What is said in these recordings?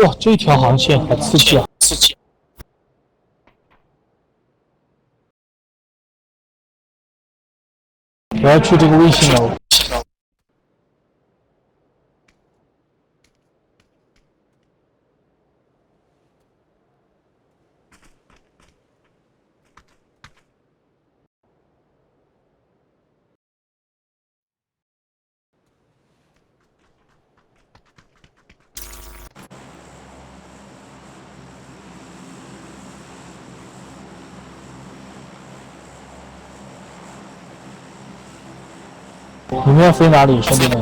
哇，这条航线好刺激啊！我要去这个卫星楼。你们要飞哪里，兄弟们？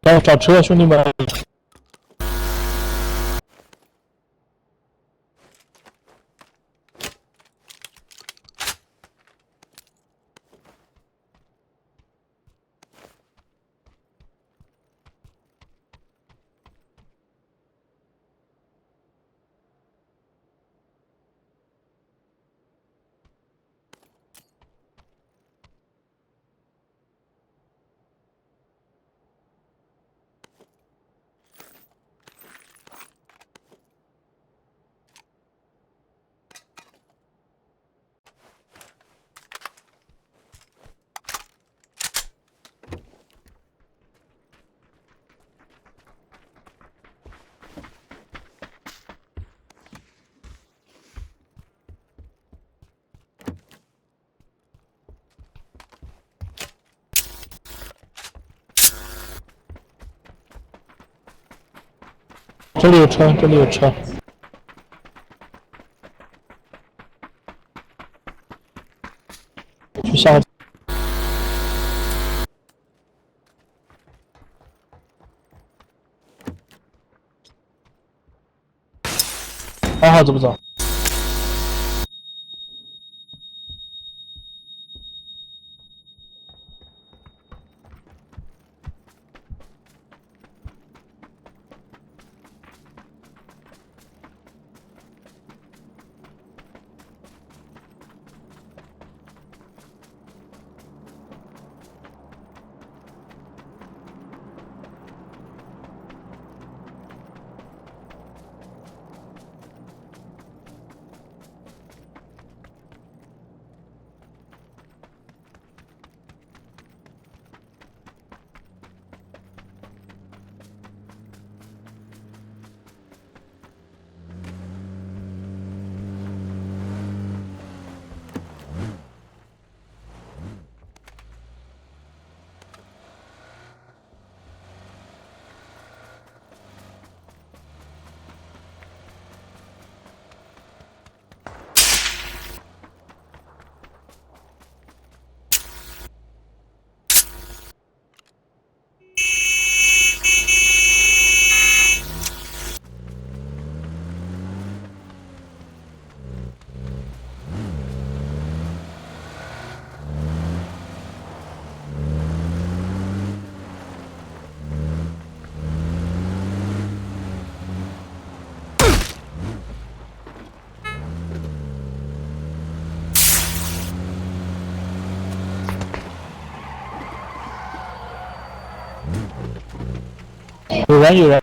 来找车，兄弟们！这里有车，这里有车。去下个。2号走不走？有人。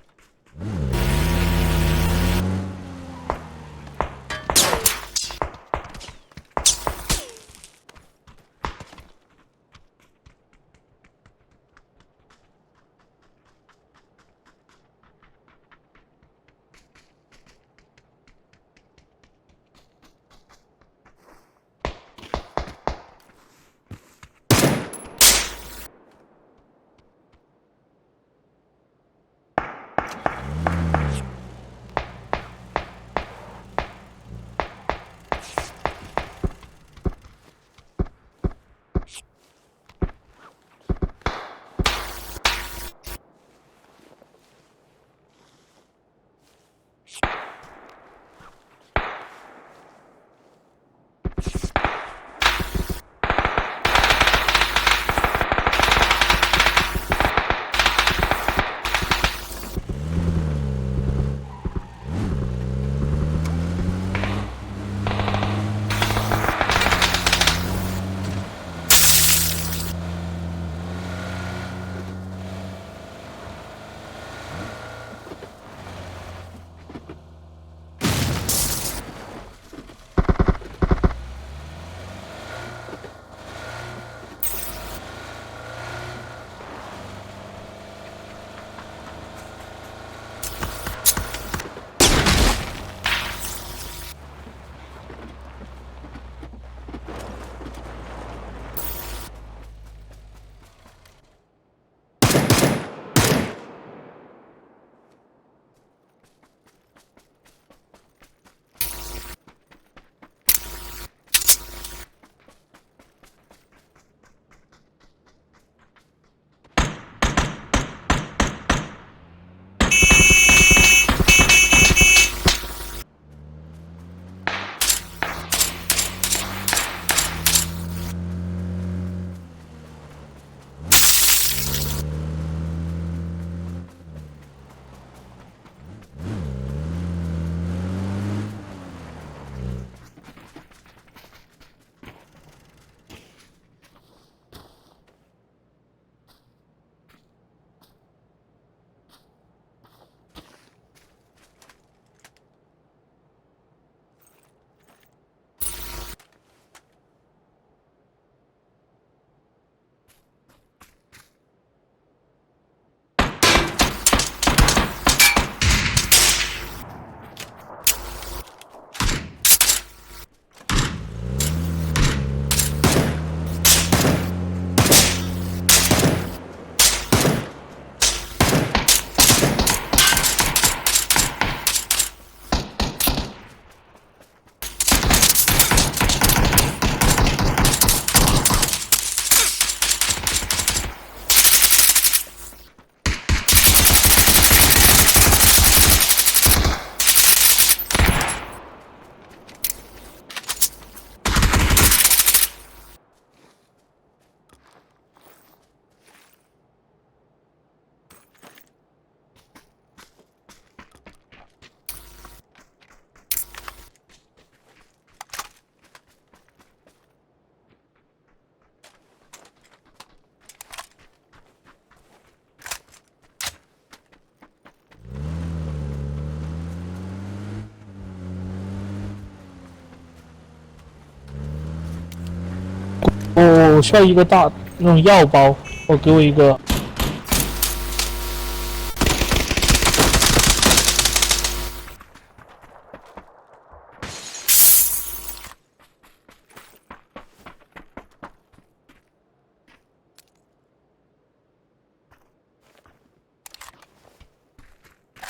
我需要一个大那种药包，给我一个。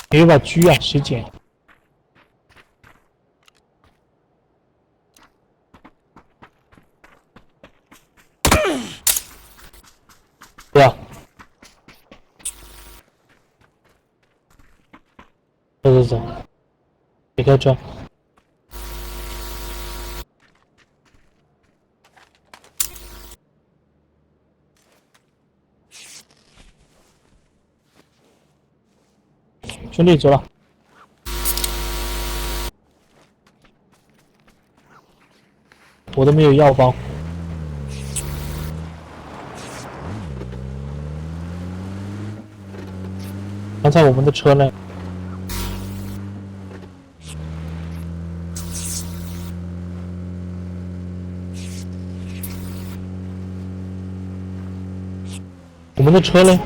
有一把狙啊，谁捡？对啊，走，别开车。兄弟，走了。我都没有药包。他在我们的车内。我们的车嘞？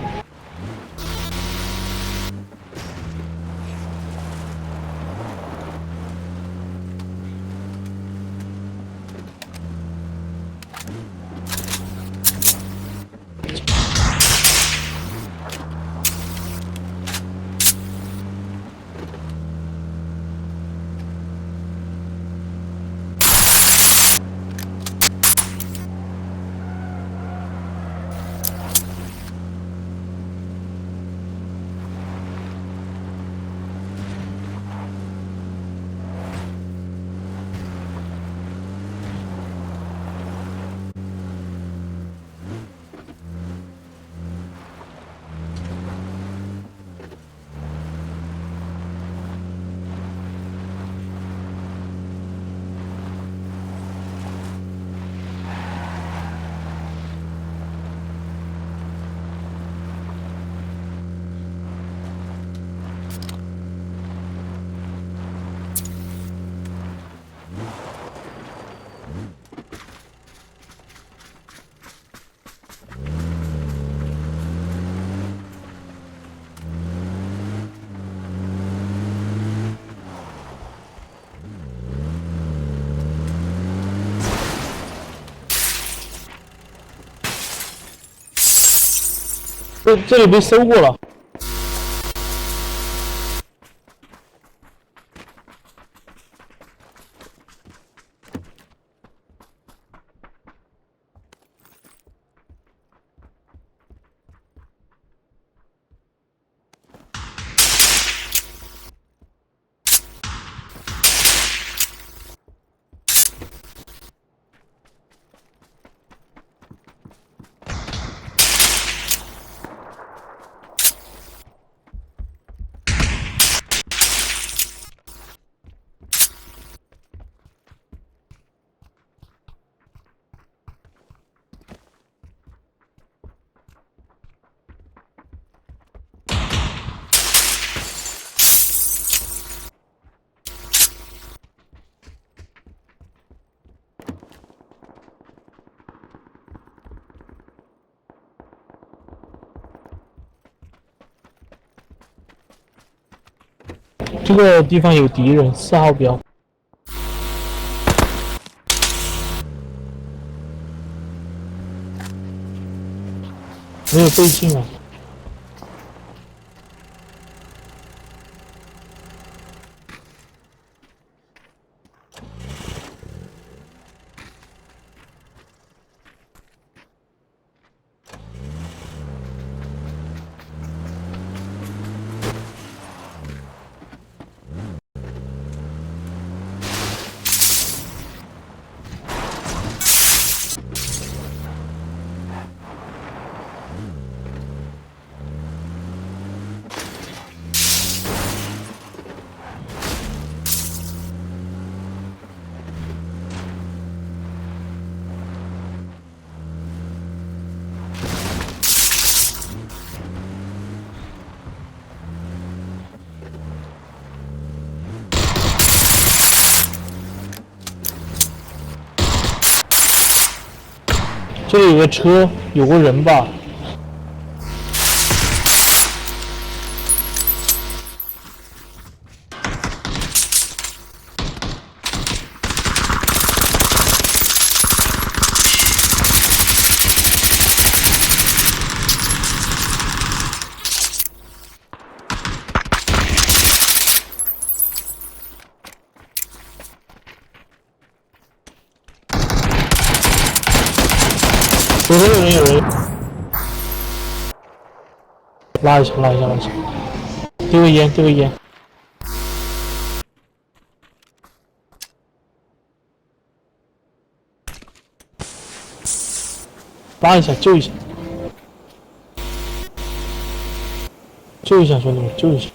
这里被搜过了。这个地方有敌人，4号标。没有对劲啊！这里有个车，有个人吧？有人，拉一下，丢个烟，拉一下，救一下，兄弟们，救一下。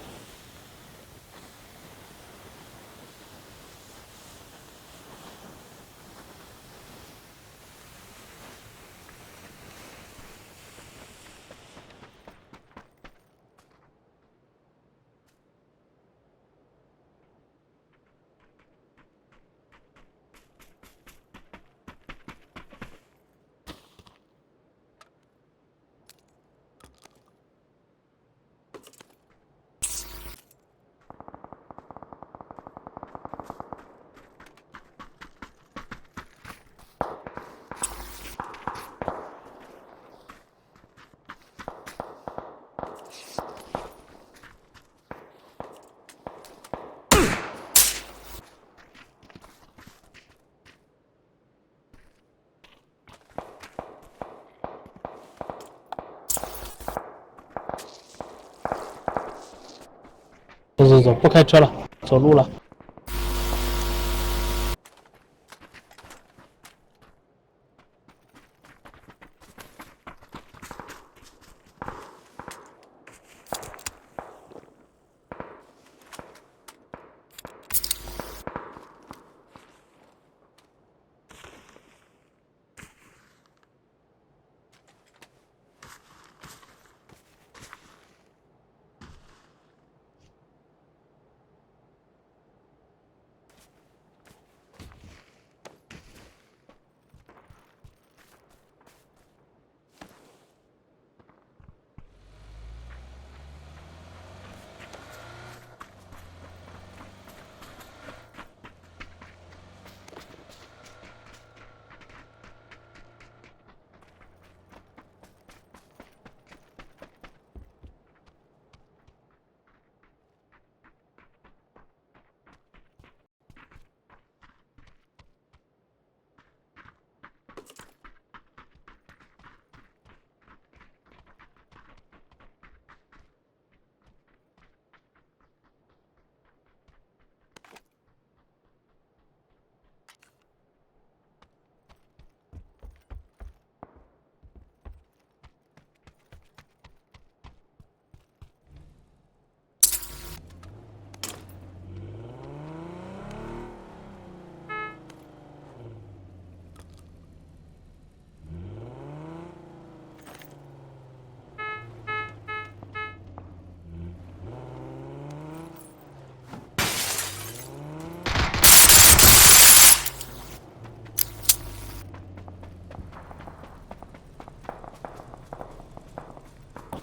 走，不开车了，走路了。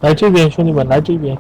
来这边，兄弟们，来这边。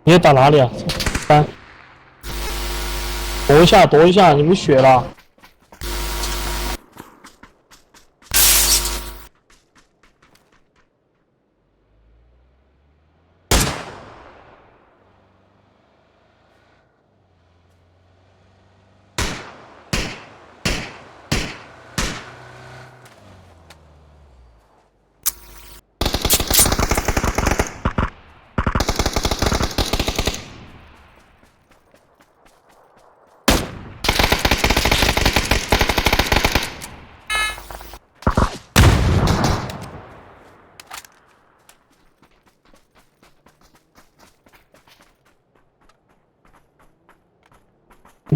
你要打哪里啊？3，躲一下，躲一下，你没血了。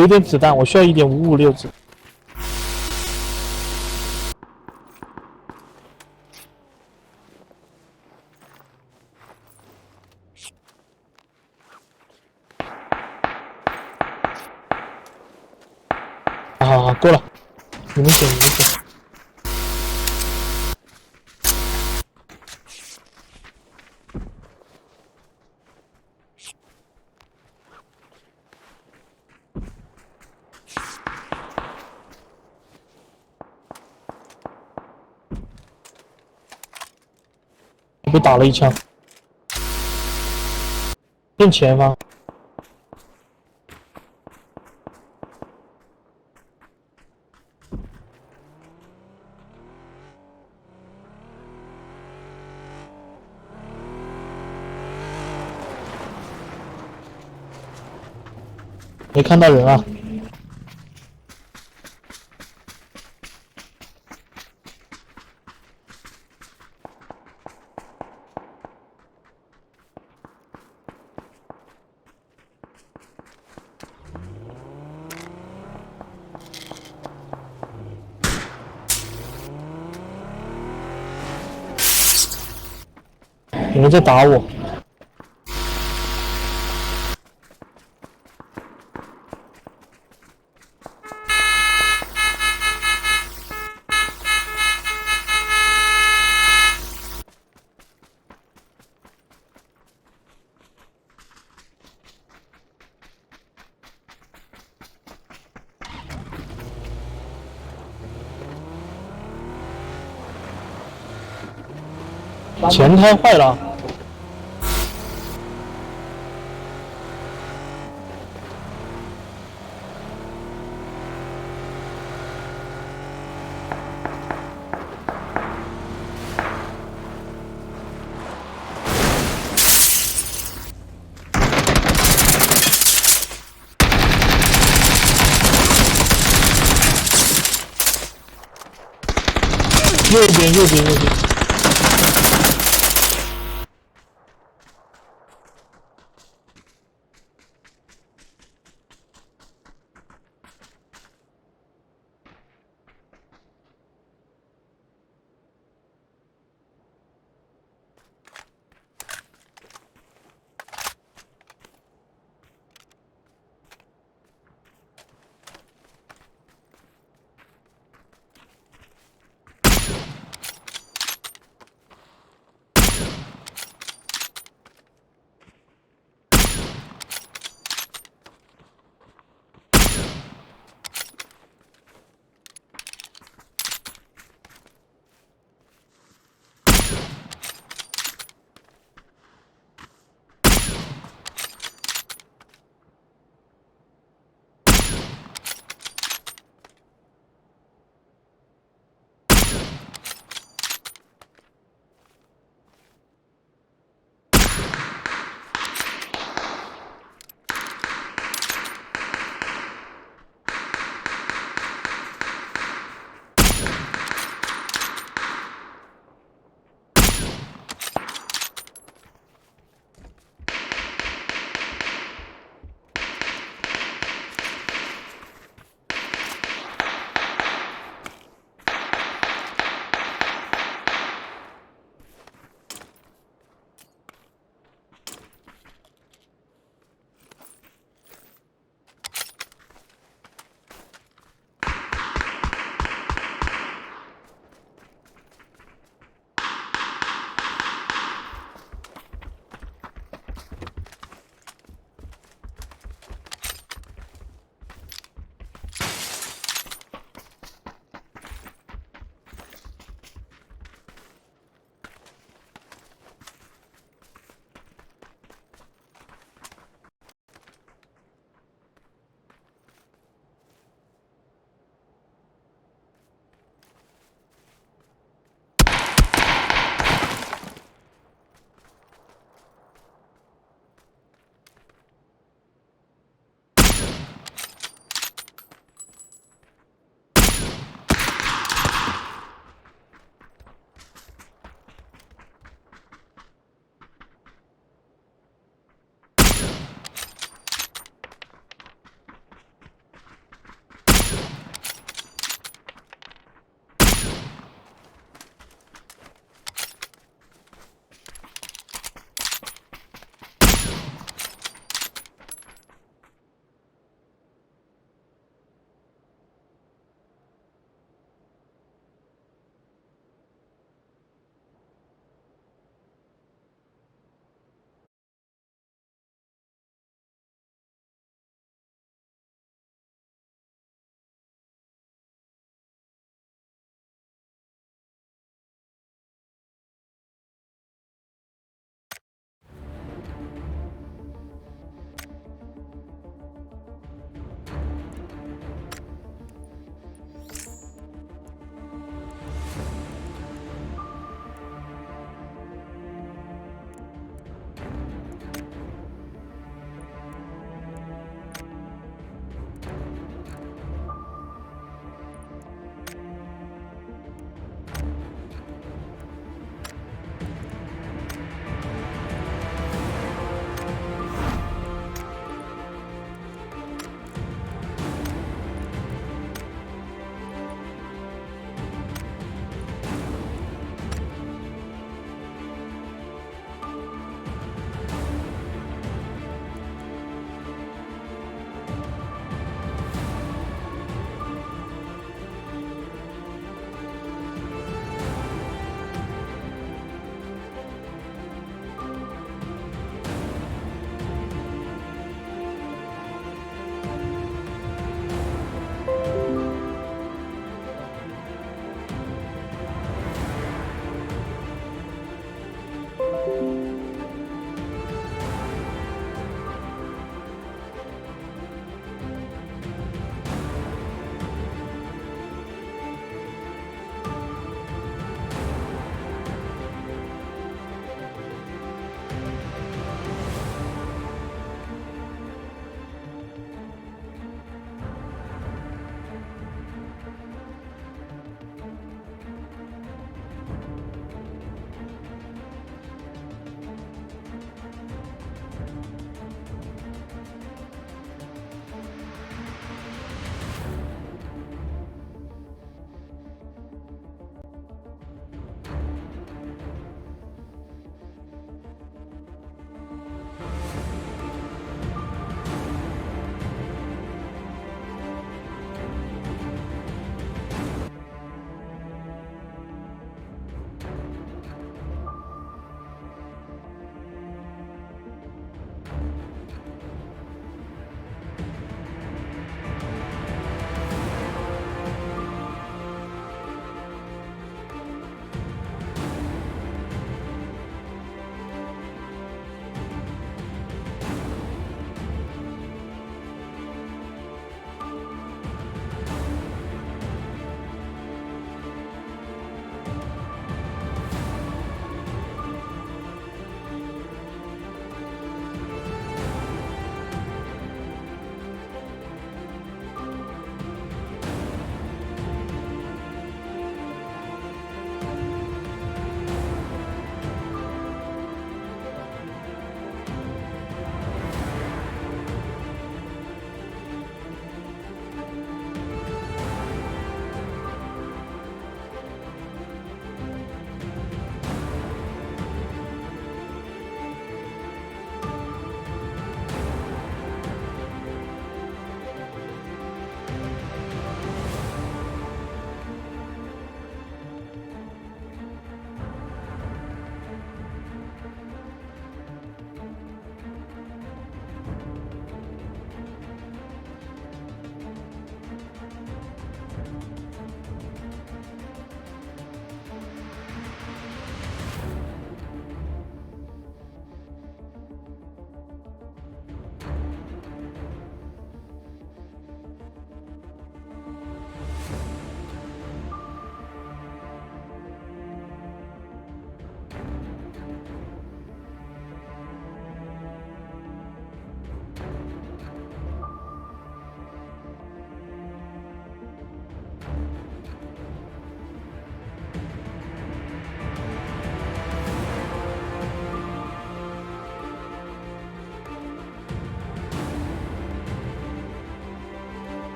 留点子弹，我需要1.556子。好，够了，你们选。被打了一枪，正前方。没看到人啊！有人在打我。前胎坏了。右边。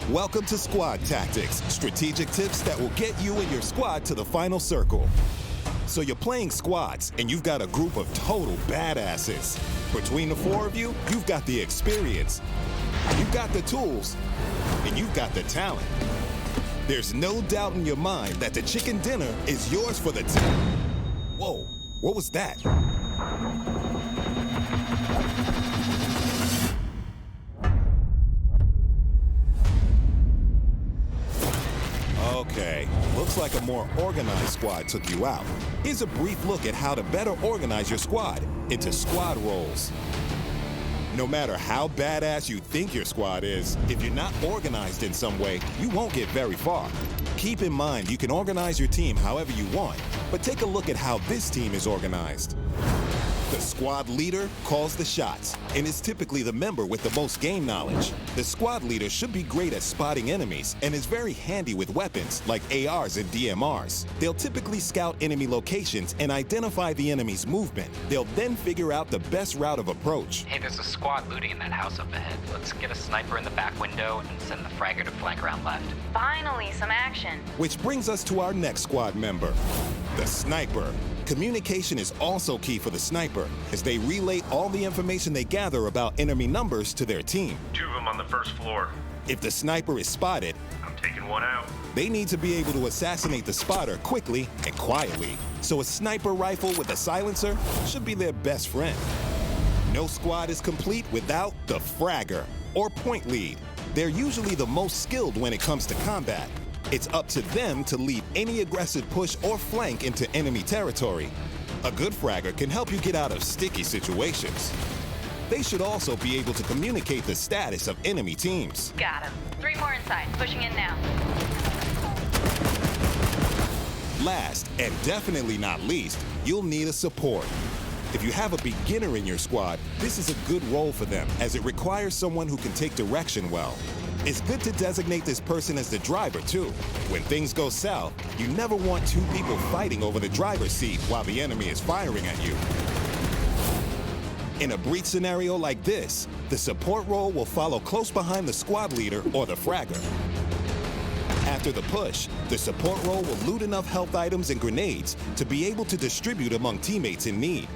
Welcome to Squad Tactics, strategic tips that will get you and your squad to the final circle. So you're playing squads, and you've got a group of total badasses. Between the four of you, you've got the experience, you've got the tools, and you've got the talent. There's no doubt in your mind that the chicken dinner is yours for the team. Whoa, what was that? Okay, looks like a more organized squad took you out. Here's a brief look at how to better organize your squad into squad roles. No matter how badass you think your squad is, if you're not organized in some way, you won't get very far. Keep in mind you can organize your team however you want, but take a look at how this team is organized. The squad leader calls the shots and is typically the member with the most game knowledge. The squad leader should be great at spotting enemies and is very handy with weapons like ARs and DMRs. They'll typically scout enemy locations and identify the enemy's movement. They'll then figure out the best route of approach. Hey, there's a squad looting in that house up ahead. Let's get a sniper in the back window and send the fragger to flank around left. Finally, some action. Which brings us to our next squad member, the sniper. Communication is also key for the sniper, as they relay all the information they gather about enemy numbers to their team. 2 of them on the first floor. If the sniper is spotted, I'm taking one out. they need to be able to assassinate the spotter quickly and quietly. So a sniper rifle with a silencer should be their best friend. No squad is complete without the fragger, or point lead. They're usually the most skilled when it comes to combat. It's up to them to lead any aggressive push or flank into enemy territory. A good fragger can help you get out of sticky situations. They should also be able to communicate the status of enemy teams. Got him. 3 more inside. Pushing in now. Last, and definitely not least, you'll need a support. If you have a beginner in your squad, this is a good role for them, as it requires someone who can take direction well. It's good to designate this person as the driver, too. When things go south, you never want 2 people fighting over the driver's seat while the enemy is firing at you. In a breach scenario like this, the support role will follow close behind the squad leader or the fragger. After the push, the support role will loot enough health items and grenades to be able to distribute among teammates in need.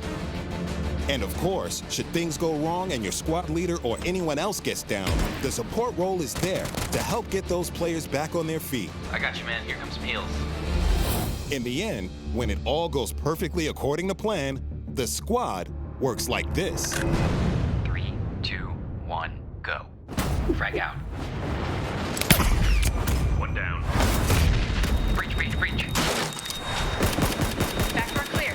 And of course, should things go wrong and your squad leader or anyone else gets down, the support role is there to help get those players back on their feet. I got you, man. Here comes Peels. In the end, when it all goes perfectly according to plan, the squad works like this. 3, 2, 1, go. Frag out. 1 down. Breach, breach, breach. Back door clear.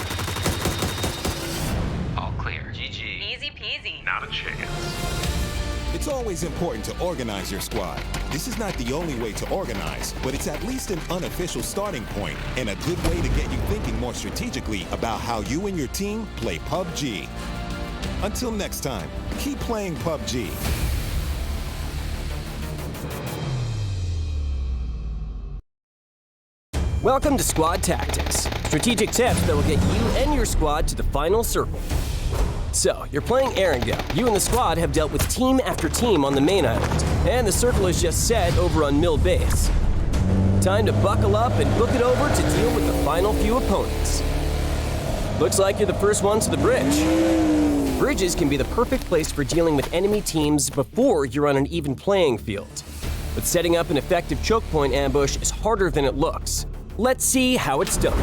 All clear. GG. Easy peasy. Not a chance. always important to organize your squad. This is not the only way to organize, but it's at least an unofficial starting point and a good way to get you thinking more strategically about how you and your team play PUBG. Until next time, keep playing PUBG. Welcome to Squad Tactics, strategic tips that will get you and your squad to the final circle. So, you're playing Erangel. You and the squad have dealt with team after team on the main island, and the circle is just set over on Mill Base. Time to buckle up and book it over to deal with the final few opponents. Looks like you're the first one to the bridge. Bridges can be the perfect place for dealing with enemy teams before you're on an even playing field. But setting up an effective choke point ambush is harder than it looks. Let's see how it's done.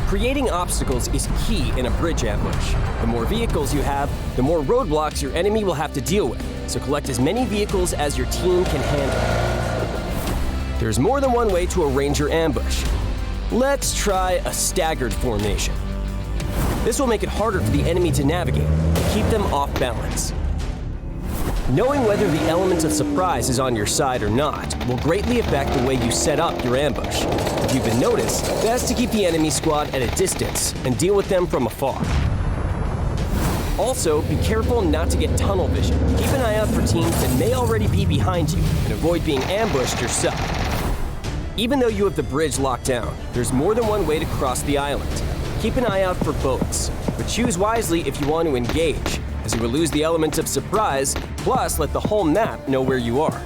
Creating obstacles is key in a bridge ambush. The more vehicles you have, the more roadblocks your enemy will have to deal with, so collect as many vehicles as your team can handle. There's more than one way to arrange your ambush. Let's try a staggered formation. This will make it harder for the enemy to navigate and keep them off balance. Knowing whether the element of surprise is on your side or not will greatly affect the way you set up your ambush. If you've been noticed, best to keep the enemy squad at a distance and deal with them from afar. Also, be careful not to get tunnel vision. Keep an eye out for teams that may already be behind you and avoid being ambushed yourself. Even though you have the bridge locked down, there's more than one way to cross the island. Keep an eye out for boats, but choose wisely if you want to engage, as you will lose the element of surprise, plus let the whole map know where you are.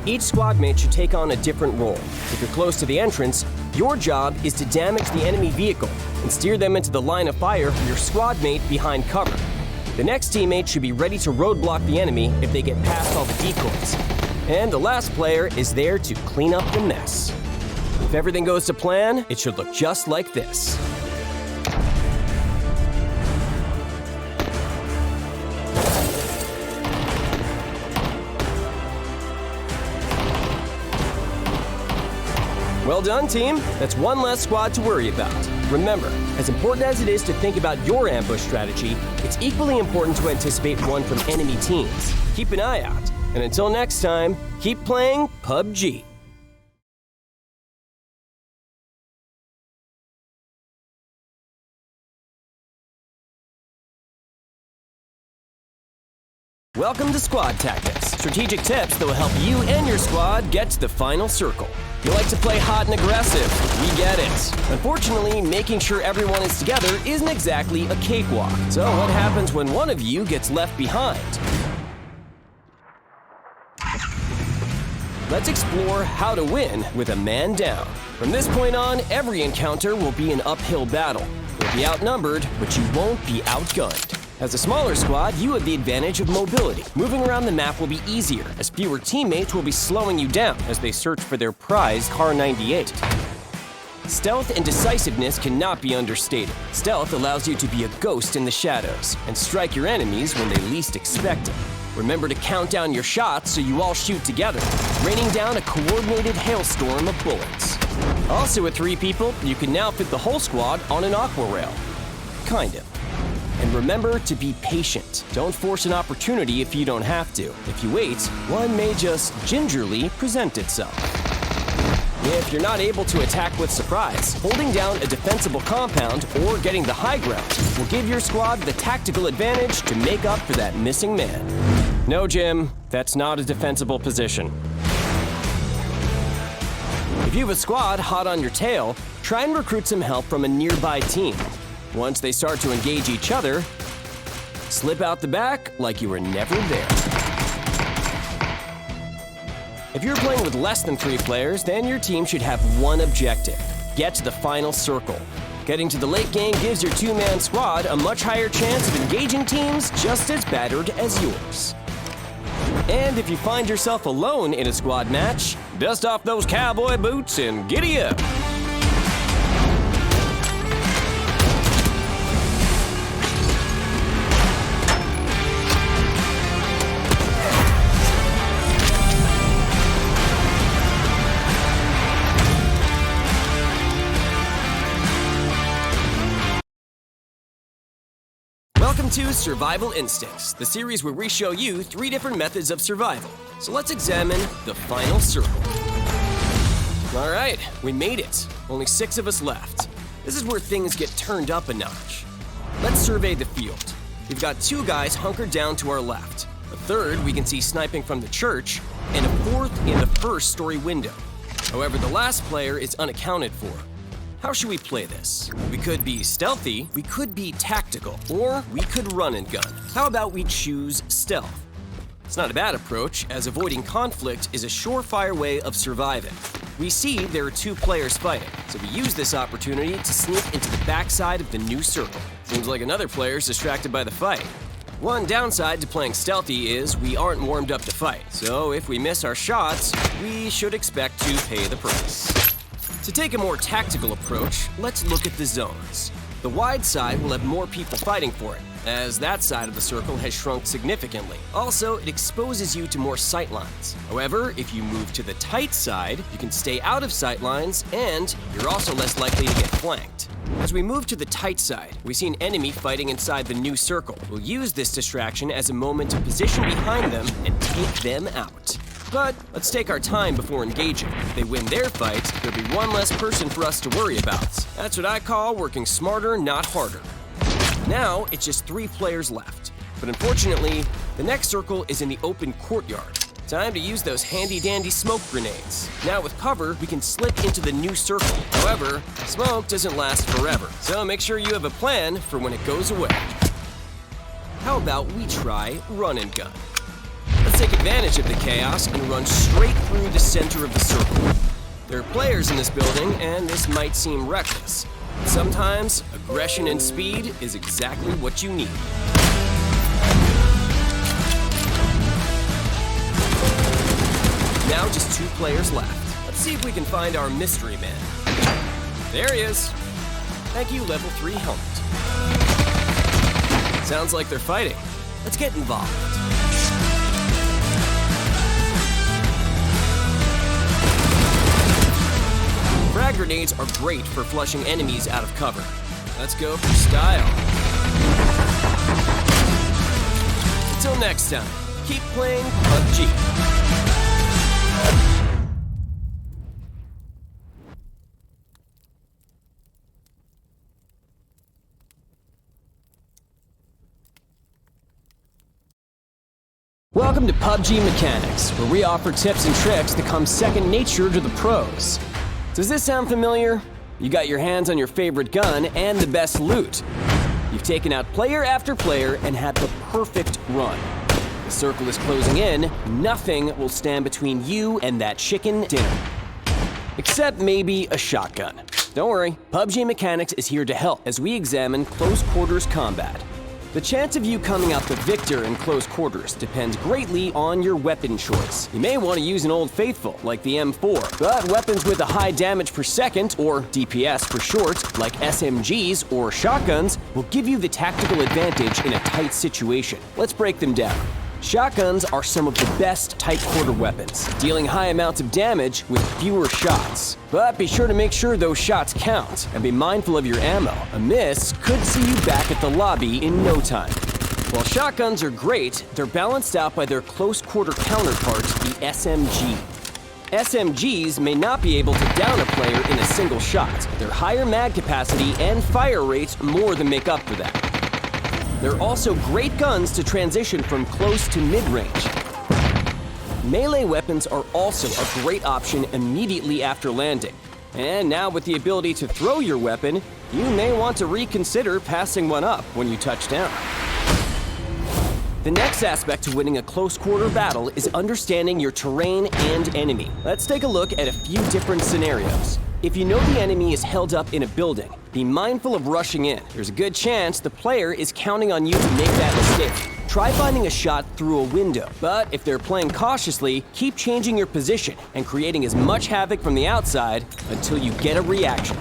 Each squad mate should take on a different role. If you're close to the entrance, your job is to damage the enemy vehicle and steer them into the line of fire for your squad mate behind cover. The next teammate should be ready to roadblock the enemy if they get past all the decoys. And the last player is there to clean up the mess. If everything goes to plan, it should look just like this. Well done, team. That's one less squad to worry about. Remember, as important as it is to think about your ambush strategy, it's equally important to anticipate one from enemy teams. Keep an eye out. And until next time, keep playing PUBG. Welcome to Squad Tactics, strategic tips that will help you and your squad get to the final circle. You like to play hot and aggressive, we get it. Unfortunately, making sure everyone is together isn't exactly a cakewalk. So what happens when one of you gets left behind? Let's explore how to win with a man down. From this point on, every encounter will be an uphill battle. You'll be outnumbered, but you won't be outgunned. As a smaller squad, you have the advantage of mobility. Moving around the map will be easier, as fewer teammates will be slowing you down as they search for their prized Car 98. Stealth and decisiveness cannot be understated. Stealth allows you to be a ghost in the shadows and strike your enemies when they least expect it. Remember to count down your shots so you all shoot together, raining down a coordinated hailstorm of bullets. Also with 3 people, you can now fit the whole squad on an aqua rail. Kind of. And remember to be patient. Don't force an opportunity if you don't have to. If you wait, one may just gingerly present itself. If you're not able to attack with surprise, holding down a defensible compound or getting the high ground will give your squad the tactical advantage to make up for that missing man. No, Jim, that's not a defensible position. If you have a squad hot on your tail, try and recruit some help from a nearby team. Once they start to engage each other, slip out the back like you were never there. If you're playing with less than 3 players, then your team should have one objective: get to the final circle. Getting to the late game gives your 2-man squad a much higher chance of engaging teams just as battered as yours. And if you find yourself alone in a squad match, dust off those cowboy boots and giddy up. Welcome to Survival Instincts, the series where we show you 3 different methods of survival. So let's examine the final circle. All right, we made it. Only 6 of us left. This is where things get turned up a notch. Let's survey the field. We've got 2 guys hunkered down to our left. A third we can see sniping from the church, and a 4th in the first-story window. However, the last player is unaccounted for. How should we play this? We could be stealthy, we could be tactical, or we could run and gun. How about we choose stealth? It's not a bad approach, as avoiding conflict is a surefire way of surviving. We see there are 2 players fighting, so we use this opportunity to sneak into the backside of the new circle. Seems like another player's distracted by the fight. One downside to playing stealthy is we aren't warmed up to fight, so if we miss our shots, we should expect to pay the price. To take a more tactical approach, let's look at the zones. The wide side will have more people fighting for it, as that side of the circle has shrunk significantly. Also, it exposes you to more sightlines. However, if you move to the tight side, you can stay out of sightlines, and you're also less likely to get flanked. As we move to the tight side, we see an enemy fighting inside the new circle. We'll use this distraction as a moment to position behind them and take them out. But let's take our time before engaging. If they win their fight, there'll be one less person for us to worry about. That's what I call working smarter, not harder. Now, it's just 3 players left. But unfortunately, the next circle is in the open courtyard. Time to use those handy-dandy smoke grenades. Now with cover, we can slip into the new circle. However, smoke doesn't last forever, so make sure you have a plan for when it goes away. How about we try run and gun? Let's take advantage of the chaos and run straight through the center of the circle. There are players in this building, and this might seem reckless. But sometimes, aggression and speed is exactly what you need. Now just 2 players left. Let's see if we can find our mystery man. There he is. Thank you, level 3 helmet. Sounds like they're fighting. Let's get involved. Frag grenades are great for flushing enemies out of cover. Let's go for style. Until next time, keep playing PUBG. Welcome to PUBG Mechanics, where we offer tips and tricks that come second nature to the pros. Does this sound familiar? You got your hands on your favorite gun and the best loot. You've taken out player after player and had the perfect run. The circle is closing in, nothing will stand between you and that chicken dinner. Except maybe a shotgun. Don't worry, PUBG Mechanics is here to help as we examine close quarters combat. The chance of you coming out the victor in close quarters depends greatly on your weapon choice. You may want to use an Old Faithful, like the M4, but weapons with a high damage per second, or DPS for short, like SMGs or shotguns, will give you the tactical advantage in a tight situation. Let's break them down. Shotguns are some of the best tight quarter weapons, dealing high amounts of damage with fewer shots. But be sure to make sure those shots count, and be mindful of your ammo. A miss could see you back at the lobby in no time. While shotguns are great, they're balanced out by their close quarter counterpart, the SMG. SMGs may not be able to down a player in a single shot. Their higher mag capacity and fire rates more than make up for that. They're also great guns to transition from close to mid-range. Melee weapons are also a great option immediately after landing. And now with the ability to throw your weapon, you may want to reconsider passing one up when you touch down. The next aspect to winning a close quarter battle is understanding your terrain and enemy. Let's take a look at a few different scenarios. If you know the enemy is held up in a building, be mindful of rushing in. There's a good chance the player is counting on you to make that mistake. Try finding a shot through a window, but if they're playing cautiously, keep changing your position and creating as much havoc from the outside until you get a reaction.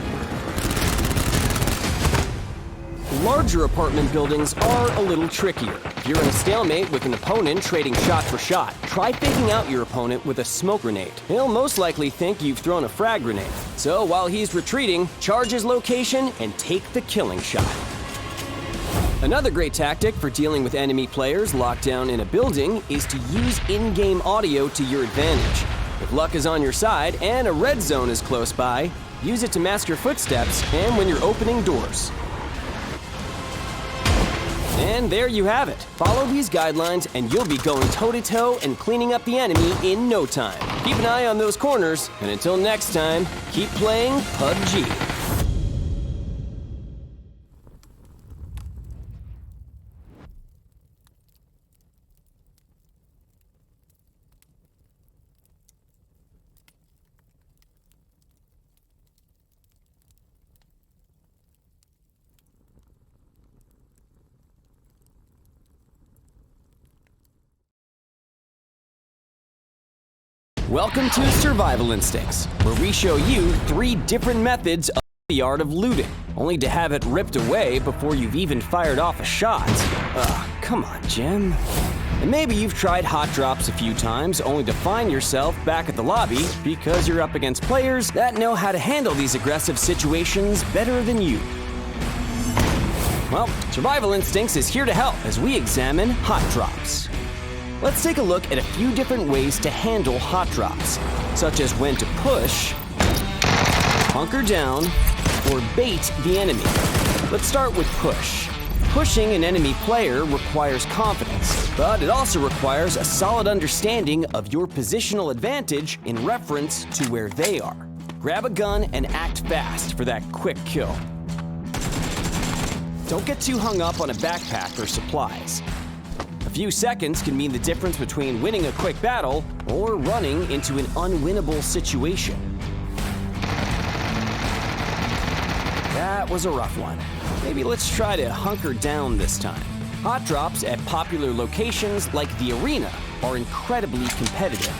Larger apartment buildings are a little trickier. If you're in a stalemate with an opponent trading shot for shot, try faking out your opponent with a smoke grenade. He'll most likely think you've thrown a frag grenade. So while he's retreating, charge his location and take the killing shot. Another great tactic for dealing with enemy players locked down in a building is to use in-game audio to your advantage. If luck is on your side and a red zone is close by, use it to mask your footsteps and when you're opening doors. And there you have it. Follow these guidelines and you'll be going toe-to-toe and cleaning up the enemy in no time. Keep an eye on those corners, and until next time, keep playing PUBG. Welcome to Survival Instincts, where we show you 3 different methods of the art of looting, only to have it ripped away before you've even fired off a shot. Ugh, come on, Jim. And maybe you've tried hot drops a few times, only to find yourself back at the lobby because you're up against players that know how to handle these aggressive situations better than you. Well, Survival Instincts is here to help as we examine hot drops. Let's take a look at a few different ways to handle hot drops, such as when to push, hunker down, or bait the enemy. Let's start with push. Pushing an enemy player requires confidence, but it also requires a solid understanding of your positional advantage in reference to where they are. Grab a gun and act fast for that quick kill. Don't get too hung up on a backpack or supplies. A few seconds can mean the difference between winning a quick battle or running into an unwinnable situation. That was a rough one. Maybe let's try to hunker down this time. Hot drops at popular locations like the arena are incredibly competitive.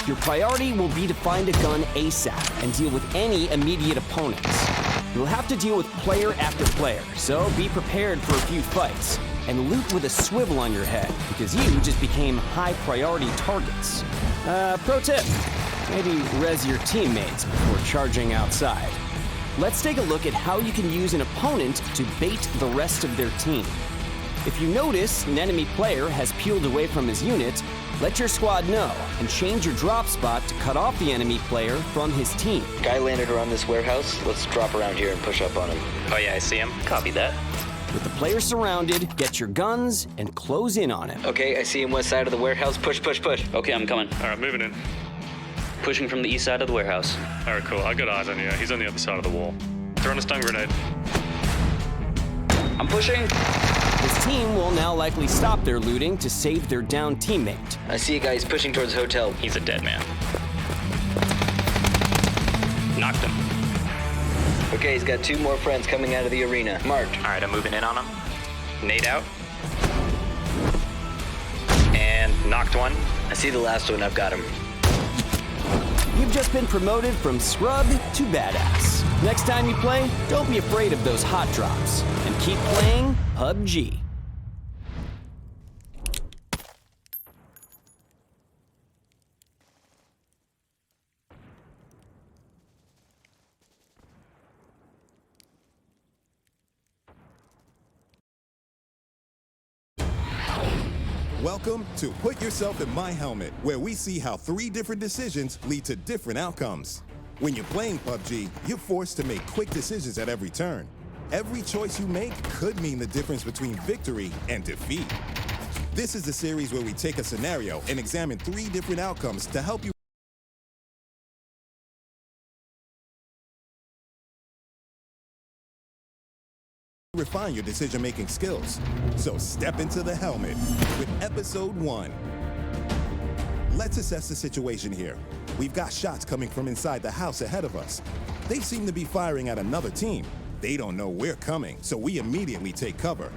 Your priority will be to find a gun ASAP and deal with any immediate opponents. You'll have to deal with player after player, so be prepared for a few fights. And loot with a swivel on your head, because you just became high priority targets. Pro tip, maybe res your teammates before charging outside. Let's take a look at how you can use an opponent to bait the rest of their team. If you notice an enemy player has peeled away from his unit, let your squad know and change your drop spot to cut off the enemy player from his team. Guy landed around this warehouse. Let's drop around here and push up on him. Oh yeah, I see him. Copy that. With the player surrounded, get your guns and close in on him. Okay, I see him west side of the warehouse. Push, push, push. Okay, I'm coming. All right, moving in. Pushing from the east side of the warehouse. All right, cool. I got eyes on you. He's on the other side of the wall. Throwing a stun grenade. I'm pushing. His team will now likely stop their looting to save their downed teammate. I see a guy. He's pushing towards the hotel. He's a dead man. Knocked him. Okay, he's got 2 more friends coming out of the arena. Marked. All right, I'm moving in on him. Nade out. And knocked one. I see the last one. I've got him. You've just been promoted from scrub to badass. Next time you play, don't be afraid of those hot drops. And keep playing PUBG. Welcome to Put Yourself in My Helmet, where we see how 3 different decisions lead to different outcomes. When you're playing PUBG, you're forced to make quick decisions at every turn. Every choice you make could mean the difference between victory and defeat. This is the series where we take a scenario and examine 3 different outcomes to help you refine your decision-making skills. So step into the helmet with episode 1. Let's assess the situation here. We've got shots coming from inside the house ahead of us. They seem to be firing at another team. They don't know we're coming, so we immediately take cover.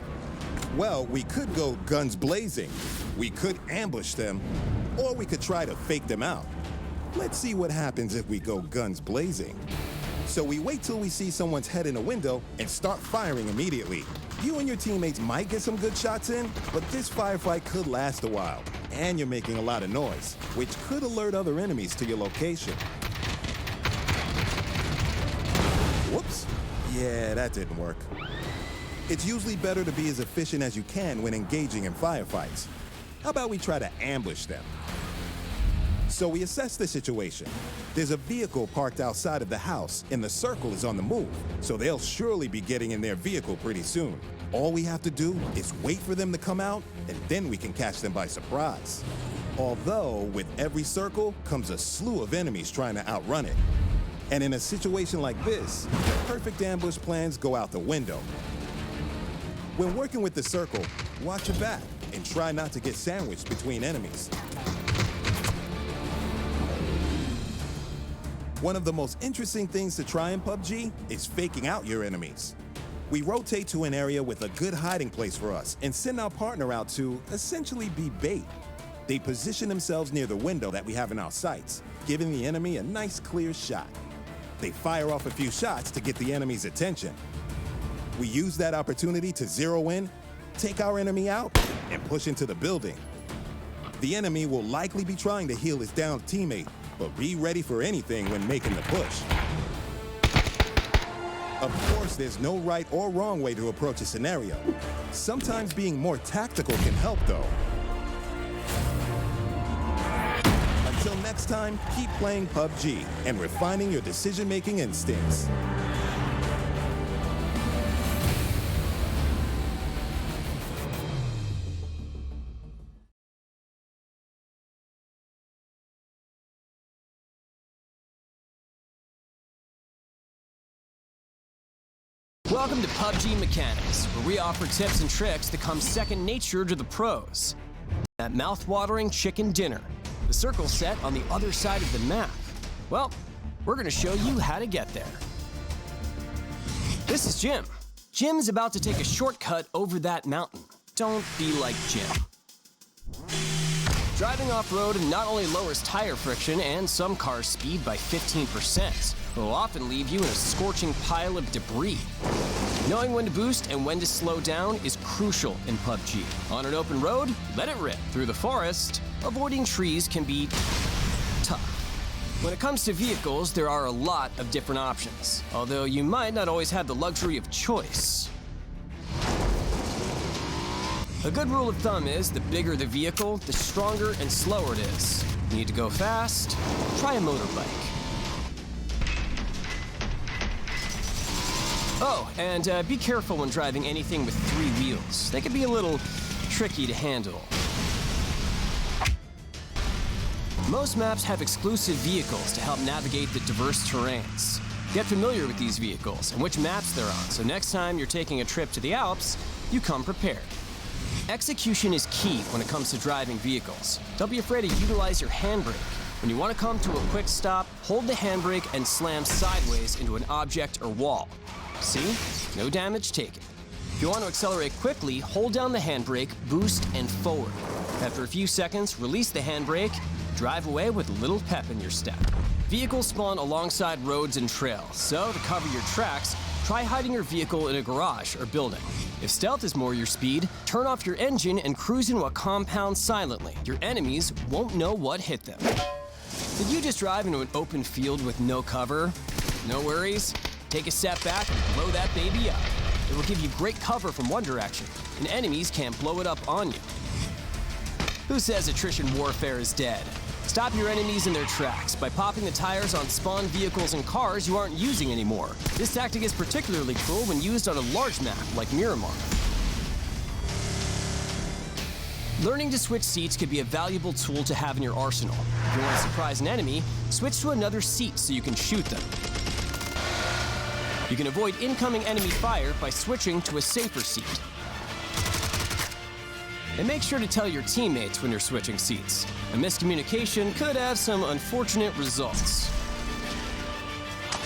Well, we could go guns blazing. We could ambush them, or we could try to fake them out. Let's see what happens if we go guns blazing. So we wait till we see someone's head in a window and start firing immediately. You and your teammates might get some good shots in, but this firefight could last a while. And you're making a lot of noise, which could alert other enemies to your location. Whoops. Yeah, that didn't work. It's usually better to be as efficient as you can when engaging in firefights. How about we try to ambush them? So we assess the situation. There's a vehicle parked outside of the house, and the circle is on the move, so they'll surely be getting in their vehicle pretty soon. All we have to do is wait for them to come out, and then we can catch them by surprise. Although, with every circle comes a slew of enemies trying to outrun it. And in a situation like this, the perfect ambush plans go out the window. When working with the circle, watch your back and try not to get sandwiched between enemies. One of the most interesting things to try in PUBG is faking out your enemies. We rotate to an area with a good hiding place for us and send our partner out to essentially be bait. They position themselves near the window that we have in our sights, giving the enemy a nice clear shot. They fire off a few shots to get the enemy's attention. We use that opportunity to zero in, take our enemy out, and push into the building. The enemy will likely be trying to heal his downed teammate, but be ready for anything when making the push. Of course, there's no right or wrong way to approach a scenario. Sometimes being more tactical can help, though. Until next time, keep playing PUBG and refining your decision-making instincts. Welcome to PUBG Mechanics, where we offer tips and tricks that come second nature to the pros. That mouth-watering chicken dinner, the circle set on the other side of the map. Well, we're going to show you how to get there. This is Jim. Jim's about to take a shortcut over that mountain. Don't be like Jim. Driving off-road not only lowers tire friction and some cars' speed by 15%, but will often leave you in a scorching pile of debris. Knowing when to boost and when to slow down is crucial in PUBG. On an open road, let it rip. Through the forest, avoiding trees can be tough. When it comes to vehicles, there are a lot of different options, although you might not always have the luxury of choice. A good rule of thumb is the bigger the vehicle, the stronger and slower it is. Need to go fast? Try a motorbike. Oh, and be careful when driving anything with 3 wheels. They can be a little tricky to handle. Most maps have exclusive vehicles to help navigate the diverse terrains. Get familiar with these vehicles and which maps they're on, so next time you're taking a trip to the Alps, you come prepared. Execution is key when it comes to driving vehicles. Don't be afraid to utilize your handbrake. When you want to come to a quick stop, hold the handbrake and slam sideways into an object or wall. See? No damage taken. If you want to accelerate quickly, hold down the handbrake, boost, and forward. After a few seconds, release the handbrake, drive away with a little pep in your step. Vehicles spawn alongside roads and trails, so to cover your tracks, try hiding your vehicle in a garage or building. If stealth is more your speed, turn off your engine and cruise into a compound silently. Your enemies won't know what hit them. Did you just drive into an open field with no cover? No worries. Take a step back and blow that baby up. It will give you great cover from one direction, and enemies can't blow it up on you. Who says attrition warfare is dead? Stop your enemies in their tracks by popping the tires on spawn vehicles and cars you aren't using anymore. This tactic is particularly cruel when used on a large map like Miramar. Learning to switch seats could be a valuable tool to have in your arsenal. If you want to surprise an enemy, switch to another seat so you can shoot them. You can avoid incoming enemy fire by switching to a safer seat. And make sure to tell your teammates when you're switching seats. A miscommunication could have some unfortunate results.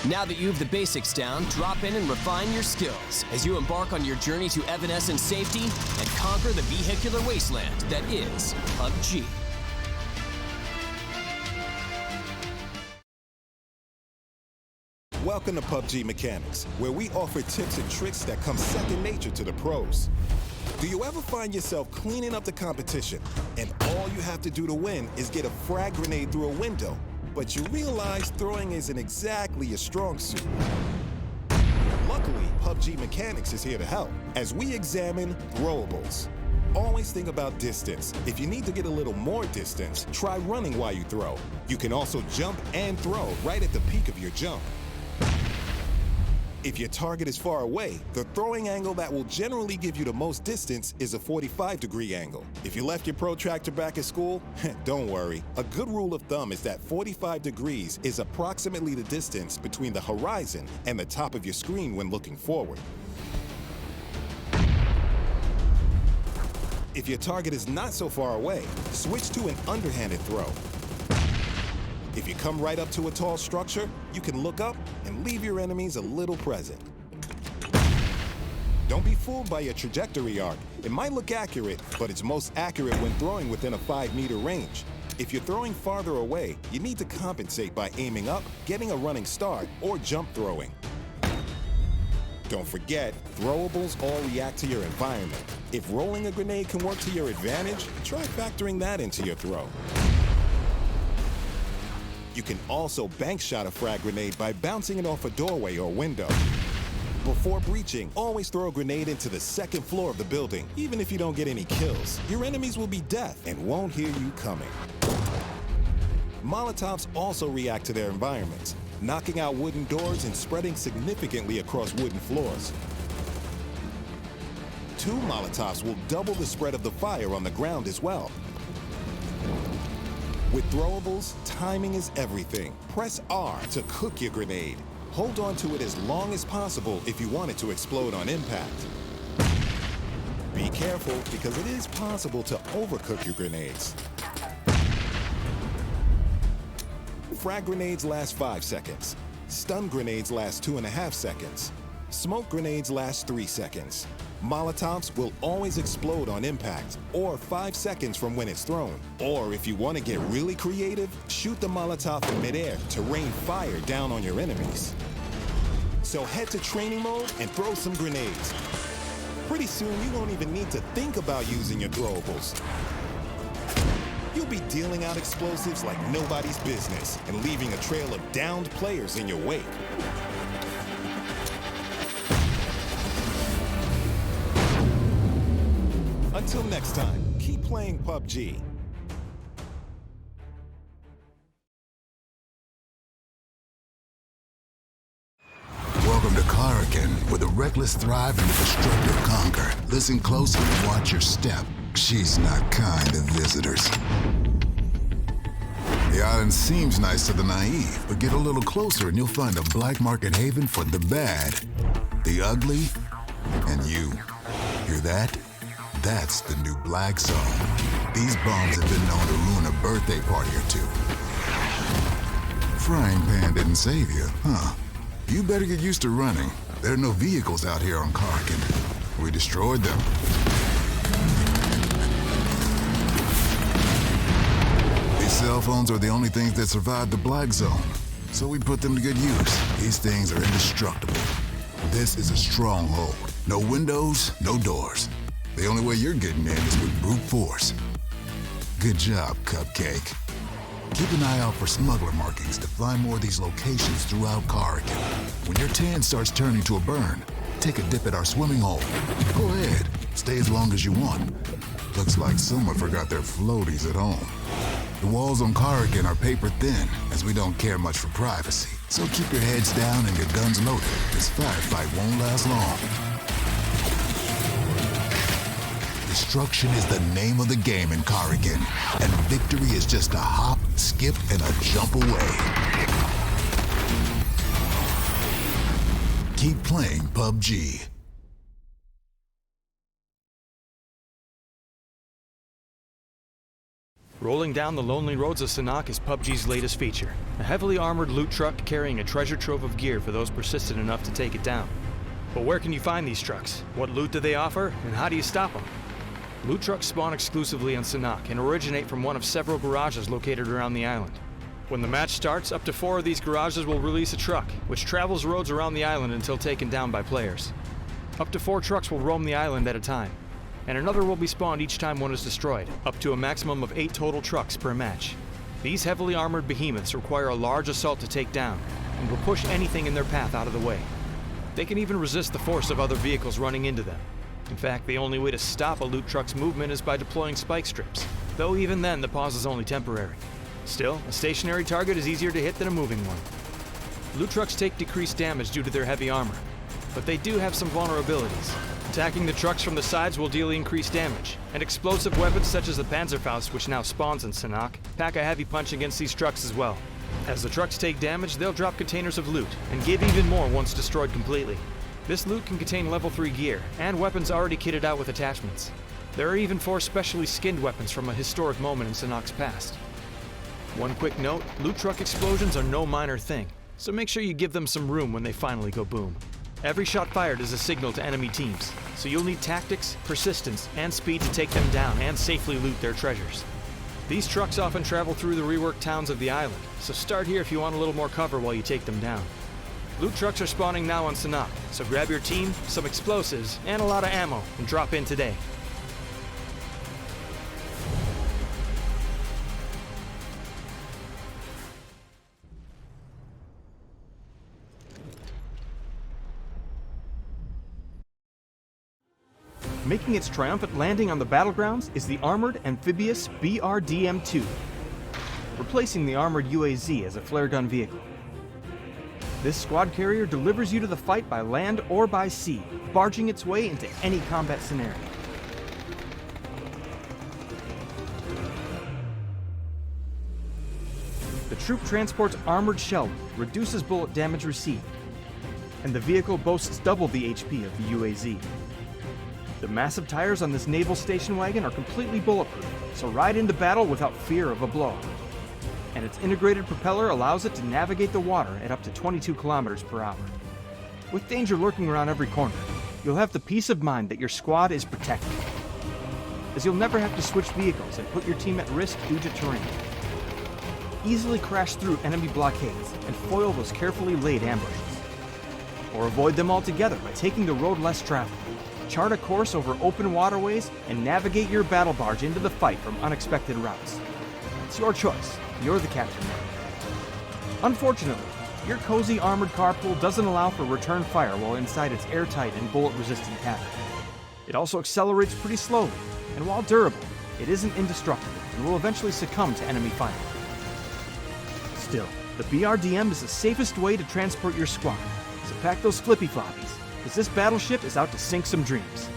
Now that you have the basics down, drop in and refine your skills as you embark on your journey to evanescent safety and conquer the vehicular wasteland that is PUBG. Welcome to PUBG Mechanics, where we offer tips and tricks that come second nature to the pros. Do you ever find yourself cleaning up the competition, and all you have to do to win is get a frag grenade through a window, but you realize throwing isn't exactly your strong suit? Luckily, PUBG Mechanics is here to help as we examine throwables. Always think about distance. If you need to get a little more distance, try running while you throw. You can also jump and throw right at the peak of your jump. If your target is far away, the throwing angle that will generally give you the most distance is a 45-degree angle. If you left your protractor back at school, don't worry. A good rule of thumb is that 45 degrees is approximately the distance between the horizon and the top of your screen when looking forward. If your target is not so far away, switch to an underhanded throw. If you come right up to a tall structure, you can look up and leave your enemies a little present. Don't be fooled by your trajectory arc. It might look accurate, but it's most accurate when throwing within a 5-meter range. If you're throwing farther away, you need to compensate by aiming up, getting a running start, or jump throwing. Don't forget, throwables all react to your environment. If rolling a grenade can work to your advantage, try factoring that into your throw. You can also bank shot a frag grenade by bouncing it off a doorway or window. Before breaching, always throw a grenade into the second floor of the building. Even if you don't get any kills, your enemies will be deaf and won't hear you coming. Molotovs also react to their environments, knocking out wooden doors and spreading significantly across wooden floors. 2 Molotovs will double the spread of the fire on the ground as well. With throwables, timing is everything. Press R to cook your grenade. Hold on to it as long as possible if you want it to explode on impact. Be careful because it is possible to overcook your grenades. Frag grenades last 5 seconds. Stun grenades last 2.5 seconds. Smoke grenades last 3 seconds. Molotovs will always explode on impact, or 5 seconds from when it's thrown. Or if you want to get really creative, shoot the Molotov in midair to rain fire down on your enemies. So head to training mode and throw some grenades. Pretty soon you won't even need to think about using your throwables. You'll be dealing out explosives like nobody's business and leaving a trail of downed players in your wake. Until next time, keep playing PUBG. Welcome to Karakin, where the reckless thrive and the destructive conquer. Listen closely and watch your step. She's not kind to visitors. The island seems nice to the naive, but get a little closer and you'll find a black market haven for the bad, the ugly, and you. Hear that? That's the new Black Zone. These bombs have been known to ruin a birthday party or two. Frying pan didn't save you, huh? You better get used to running. There are no vehicles out here on Karakin. We destroyed them. These cell phones are the only things that survived the Black Zone, so we put them to good use. These things are indestructible. This is a stronghold. No windows, no doors. The only way you're getting in is with brute force. Good job, Cupcake. Keep an eye out for smuggler markings to find more of these locations throughout Karakin. When your tan starts turning to a burn, take a dip at our swimming hole. Go ahead, stay as long as you want. Looks like someone forgot their floaties at home. The walls on Karakin are paper thin, as we don't care much for privacy. So keep your heads down and your guns loaded. This firefight won't last long. Destruction is the name of the game in Karakin, and victory is just a hop, skip, and a jump away. Keep playing PUBG. Rolling down the lonely roads of Sanhok is PUBG's latest feature. A heavily armored loot truck carrying a treasure trove of gear for those persistent enough to take it down. But where can you find these trucks? What loot do they offer? And how do you stop them? Loot trucks spawn exclusively on Sanhok and originate from one of several garages located around the island. When the match starts, up to 4 of these garages will release a truck, which travels roads around the island until taken down by players. Up to 4 trucks will roam the island at a time, and another will be spawned each time one is destroyed, up to a maximum of 8 total trucks per match. These heavily armored behemoths require a large assault to take down, and will push anything in their path out of the way. They can even resist the force of other vehicles running into them. In fact, the only way to stop a loot truck's movement is by deploying spike strips, though even then the pause is only temporary. Still, a stationary target is easier to hit than a moving one. Loot trucks take decreased damage due to their heavy armor, but they do have some vulnerabilities. Attacking the trucks from the sides will deal increased damage, and explosive weapons such as the Panzerfaust, which now spawns in Sanhok, pack a heavy punch against these trucks as well. As the trucks take damage, they'll drop containers of loot, and give even more once destroyed completely. This loot can contain level 3 gear, and weapons already kitted out with attachments. There are even 4 specially skinned weapons from a historic moment in Sanhok's past. One quick note, loot truck explosions are no minor thing, so make sure you give them some room when they finally go boom. Every shot fired is a signal to enemy teams, so you'll need tactics, persistence, and speed to take them down and safely loot their treasures. These trucks often travel through the reworked towns of the island, so start here if you want a little more cover while you take them down. Loot trucks are spawning now on Sanhok, so grab your team, some explosives, and a lot of ammo, and drop in today. Making its triumphant landing on the battlegrounds is the armored Amphibious BRDM-2, replacing the armored UAZ as a flare gun vehicle. This squad carrier delivers you to the fight by land or by sea, barging its way into any combat scenario. The troop transport's armored shell reduces bullet damage received, and the vehicle boasts double the HP of the UAZ. The massive tires on this naval station wagon are completely bulletproof, so ride into battle without fear of a blow. And its integrated propeller allows it to navigate the water at up to 22 kilometers per hour. With danger lurking around every corner, you'll have the peace of mind that your squad is protected, as you'll never have to switch vehicles and put your team at risk due to terrain. Easily crash through enemy blockades and foil those carefully laid ambushes. Or avoid them altogether by taking the road less traveled. Chart a course over open waterways and navigate your battle barge into the fight from unexpected routes. It's your choice. You're the captain now. Unfortunately, your cozy armored carpool doesn't allow for return fire while inside its airtight and bullet-resistant cabin. It also accelerates pretty slowly, and while durable, it isn't indestructible and will eventually succumb to enemy fire. Still, the BRDM is the safest way to transport your squad, so pack those flippy floppies, because this battleship is out to sink some dreams.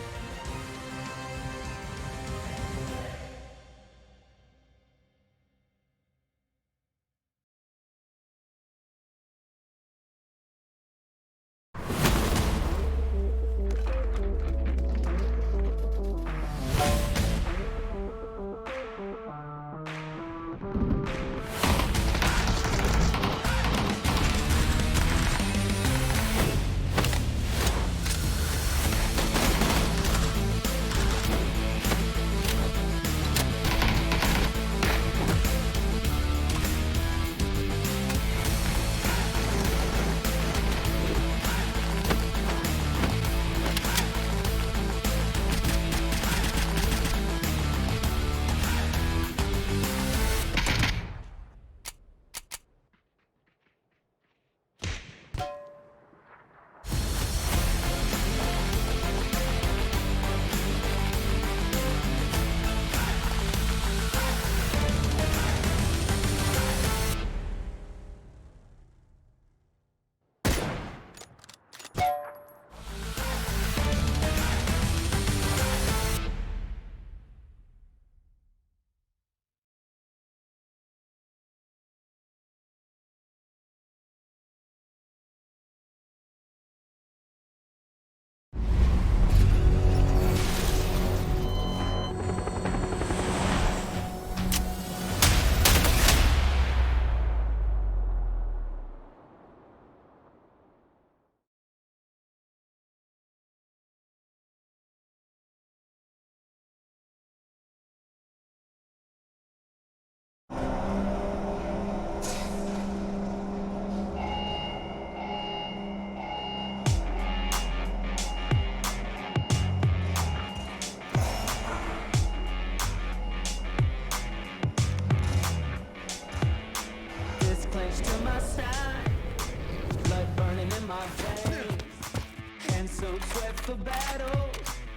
for battle.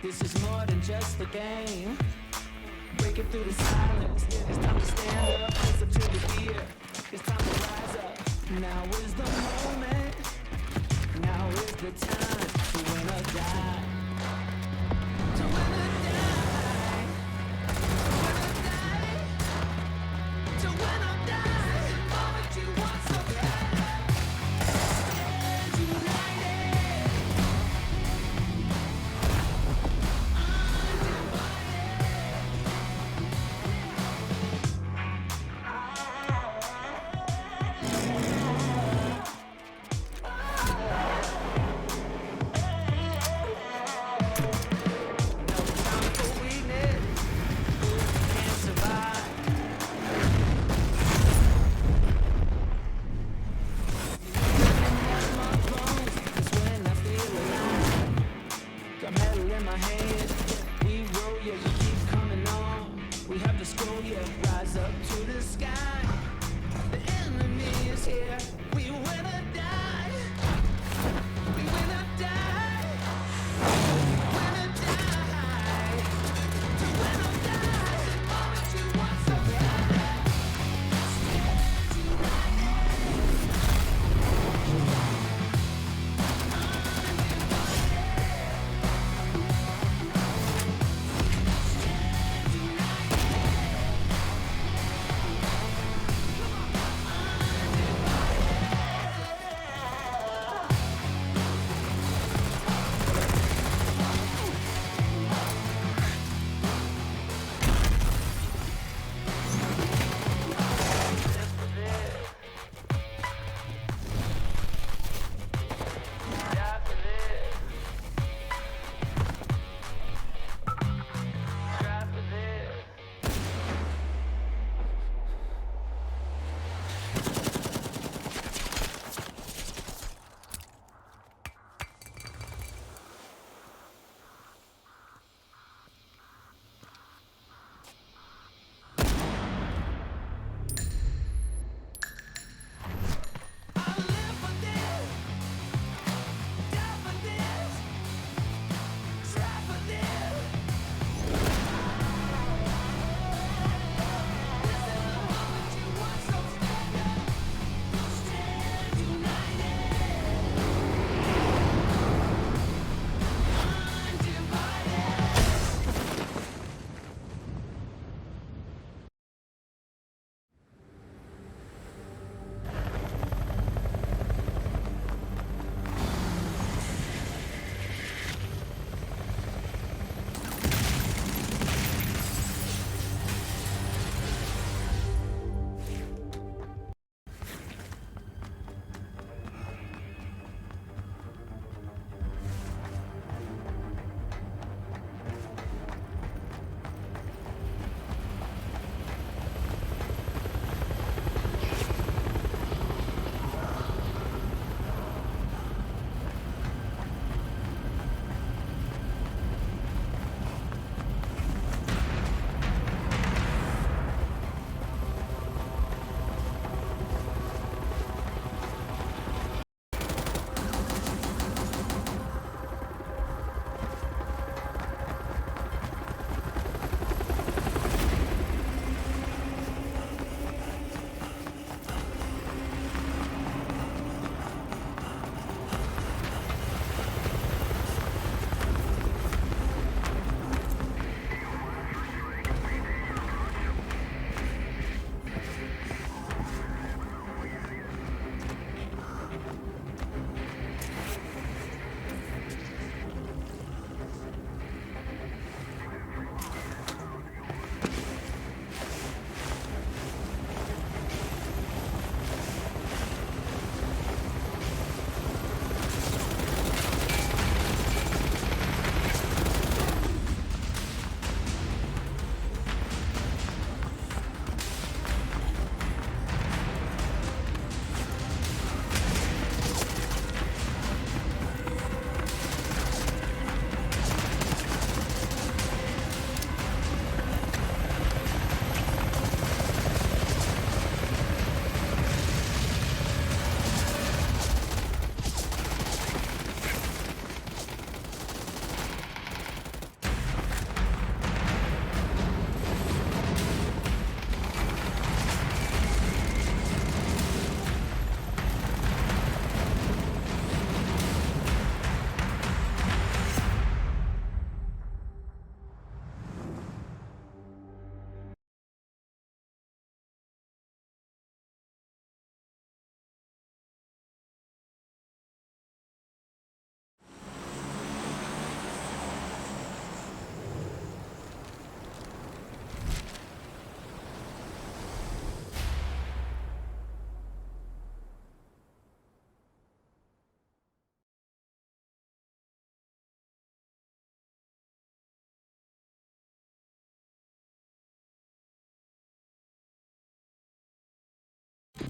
This is more than just a game. Breaking through the silence. It's time to stand up. Listen to the fear. It's time to rise up. Now is the moment. Now is the time to win or die. To win or die. To win or die. The moment you want so bad. Stand united.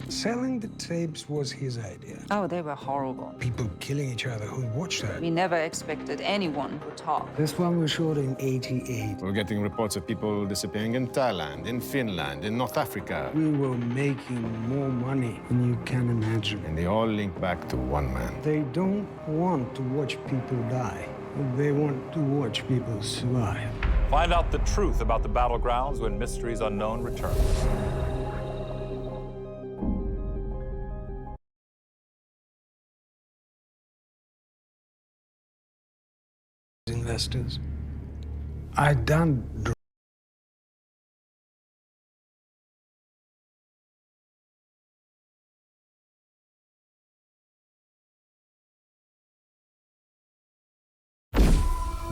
Selling the tapes was his idea. Oh, they were horrible. People killing each other who watched that. We never expected anyone would talk. This one was shot in '88. We're getting reports of people disappearing in Thailand, in Finland, in North Africa. We were making more money than you can imagine. And they all link back to one man. They don't want to watch people die. They want to watch people survive. Find out the truth about the battlegrounds when Mysteries Unknown returns. Investors. I done.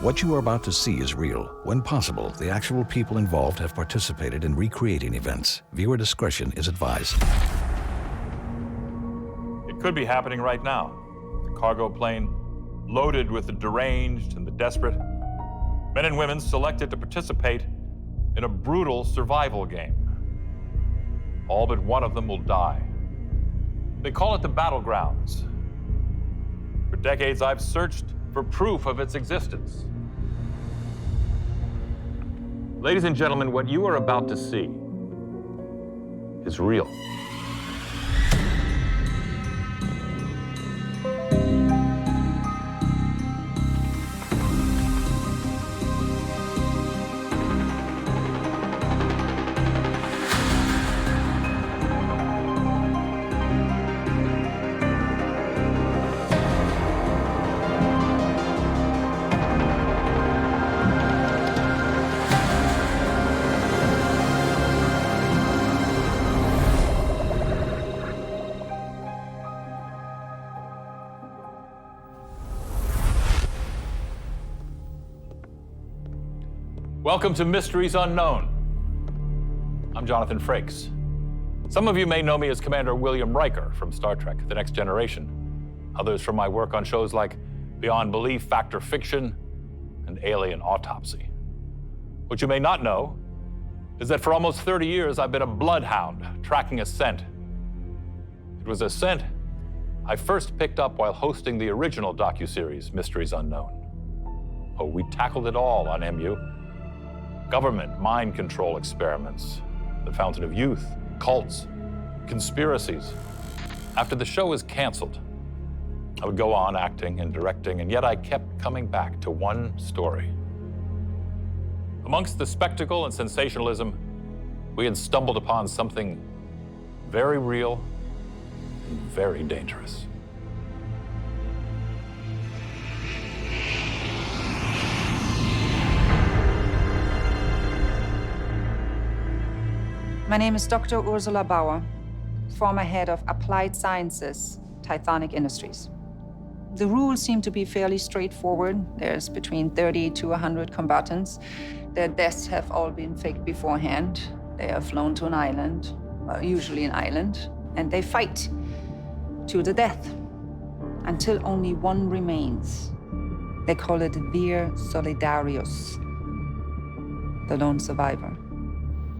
What you are about to see is real. When possible, the actual people involved have participated in recreating events. Viewer discretion is advised. It could be happening right now. The cargo plane loaded with the deranged and the desperate. Men and women selected to participate in a brutal survival game. All but one of them will die. They call it the battlegrounds. For decades, I've searched for proof of its existence. Ladies and gentlemen, what you are about to see is real. Welcome to Mysteries Unknown. I'm Jonathan Frakes. Some of you may know me as Commander William Riker from Star Trek: The Next Generation. Others from my work on shows like Beyond Belief, Fact or Fiction, and Alien Autopsy. What you may not know is that for almost 30 years, I've been a bloodhound tracking a scent. It was a scent I first picked up while hosting the original docuseries, Mysteries Unknown. Oh, we tackled it all on MU. Government mind control experiments, the fountain of youth, cults, conspiracies. After the show was canceled, I would go on acting and directing, and yet I kept coming back to one story. Amongst the spectacle and sensationalism, we had stumbled upon something very real and very dangerous. My name is Dr. Ursula Bauer, former head of Applied Sciences, Tithonic Industries. The rules seem to be fairly straightforward. There's between 30 to 100 combatants. Their deaths have all been faked beforehand. They are flown to an island, well, usually an island, and they fight to the death until only one remains. They call it Vir Solidarius, the lone survivor.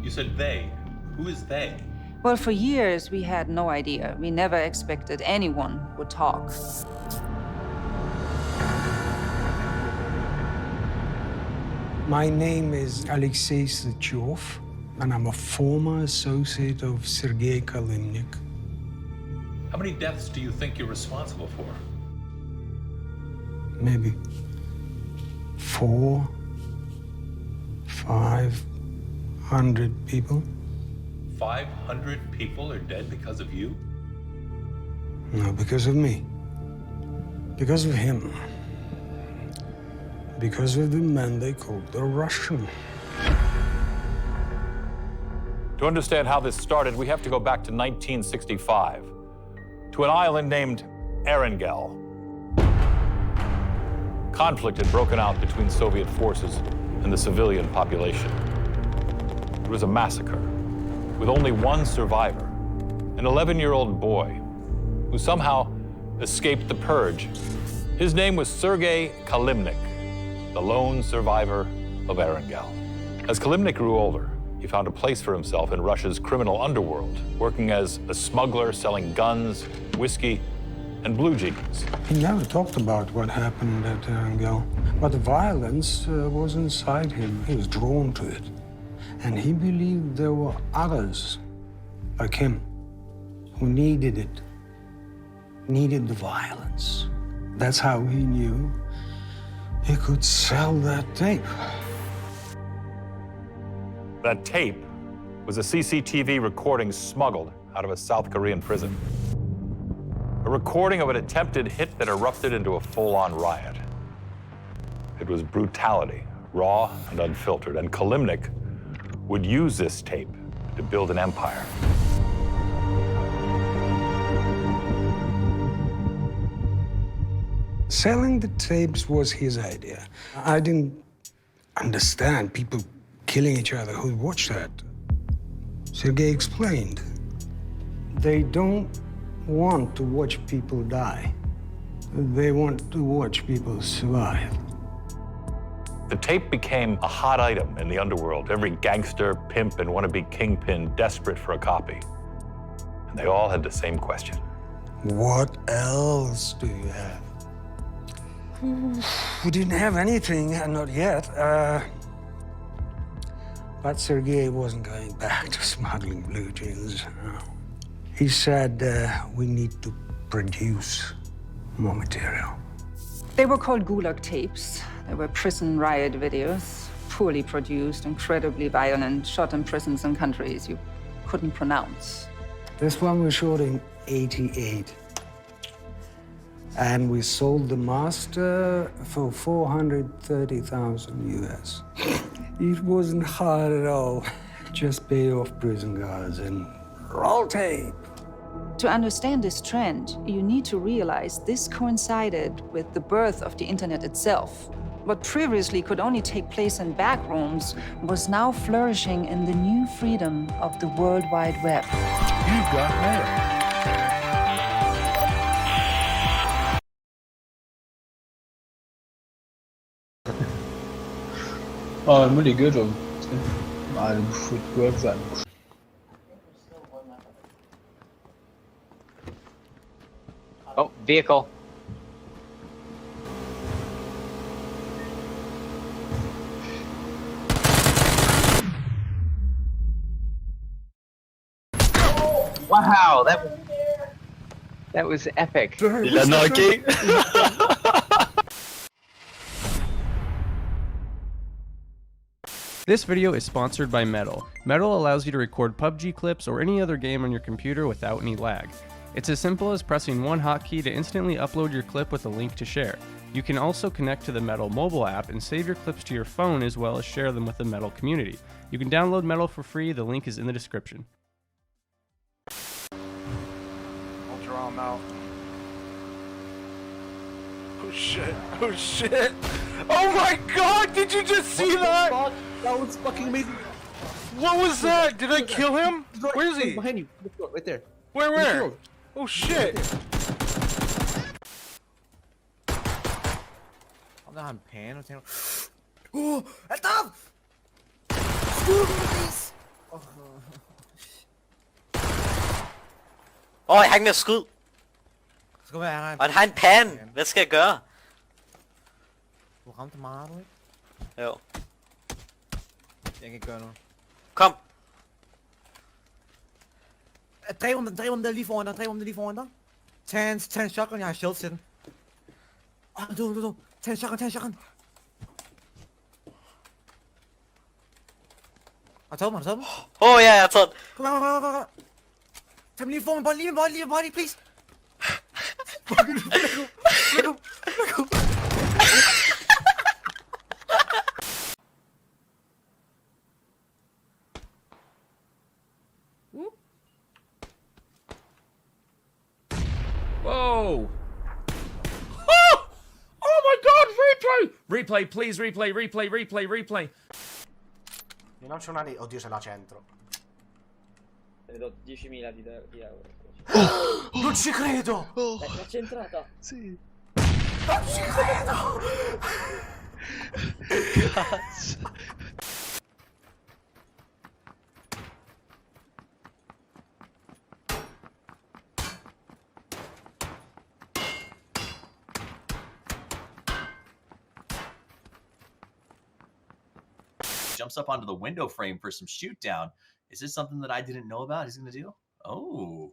You said they. Who is they? Well, for years, we had no idea. We never expected anyone would talk. My name is Alexei Sychov, and I'm a former associate of Sergei Kalimnik. How many deaths do you think you're responsible for? Maybe 400, 500 people. 500 people are dead because of you? No, because of me. Because of him. Because of the man they called the Russian. To understand how this started, we have to go back to 1965, to an island named Erengel. Conflict had broken out between Soviet forces and the civilian population. It was a massacre, with only one survivor, an 11-year-old boy who somehow escaped the purge. His name was Sergei Kalimnik, the lone survivor of Erengel. As Kalimnik grew older, he found a place for himself in Russia's criminal underworld, working as a smuggler selling guns, whiskey, and blue jeans. He never talked about what happened at Erangel, but the violence was inside him. He was drawn to it. And he believed there were others like him who needed it, needed the violence. That's how he knew he could sell that tape. That tape was a CCTV recording smuggled out of a South Korean prison. A recording of an attempted hit that erupted into a full-on riot. It was brutality, raw and unfiltered, and Kalimnik would use this tape to build an empire. Selling the tapes was his idea. I didn't understand people killing each other who watched that. Sergei explained. They don't want to watch people die. They want to watch people survive. The tape became a hot item in the underworld. Every gangster, pimp, and wannabe kingpin desperate for a copy. And they all had the same question. What else do you have? We didn't have anything, not yet. But Sergei wasn't going back to smuggling blue jeans. He said we need to produce more material. They were called Gulag tapes. They were prison riot videos, poorly produced, incredibly violent, shot in prisons and countries you couldn't pronounce. This one we shot in '88. And we sold the master for 430,000 US. It wasn't hard at all. Just pay off prison guards and roll tape. To understand this trend, you need to realize this coincided with the birth of the internet itself. What previously could only take place in back rooms was now flourishing in the new freedom of the World Wide Web. You've got mail. Ah, moi les gars, j'avoue, allez vous foutre quoi, vous allez vous coucher. Oh, vehicle. Wow, that was epic. Il a knocké. This video is sponsored by Metal. Metal allows you to record PUBG clips or any other game on your computer without any lag. It's as simple as pressing one hotkey to instantly upload your clip with a link to share. You can also connect to the Metal mobile app and save your clips to your phone as well as share them with the Metal community. You can download Metal for free, the link is in the description. I'll draw him out. Oh shit, oh shit! Oh my god, did you just see that? Fuck? That was fucking amazing. What was that? Did I kill him? Where is he? Behind you, right there. Where? Oh shit! Om han pan och tänker... Oh, vänta! Skudvis! Han er skud. Og han har en pan. Hvad skal jeg gøre? Du ramte meget, du ikke? Jo. Jeg kan ikke gøre noget. Kom. Dræb om den der lige foran dig, Tag en shotgun, jeg har shield til den. Du. Tag en shotgun. Har du taget mig? Ja, jeg har taget den. Kom. Tag mig lige foran, body, please. Let go. Whoa! Oh my god, replay! Please, replay! Non c'è una lì, oddio c'è là centro. Te do 10.000 di euro. Non ci credo! L'ha centrata! Sì. Non ci credo! Cazzo. jumps up onto the window frame for some shoot down. Is this something that I didn't know about? He's going to do? Oh,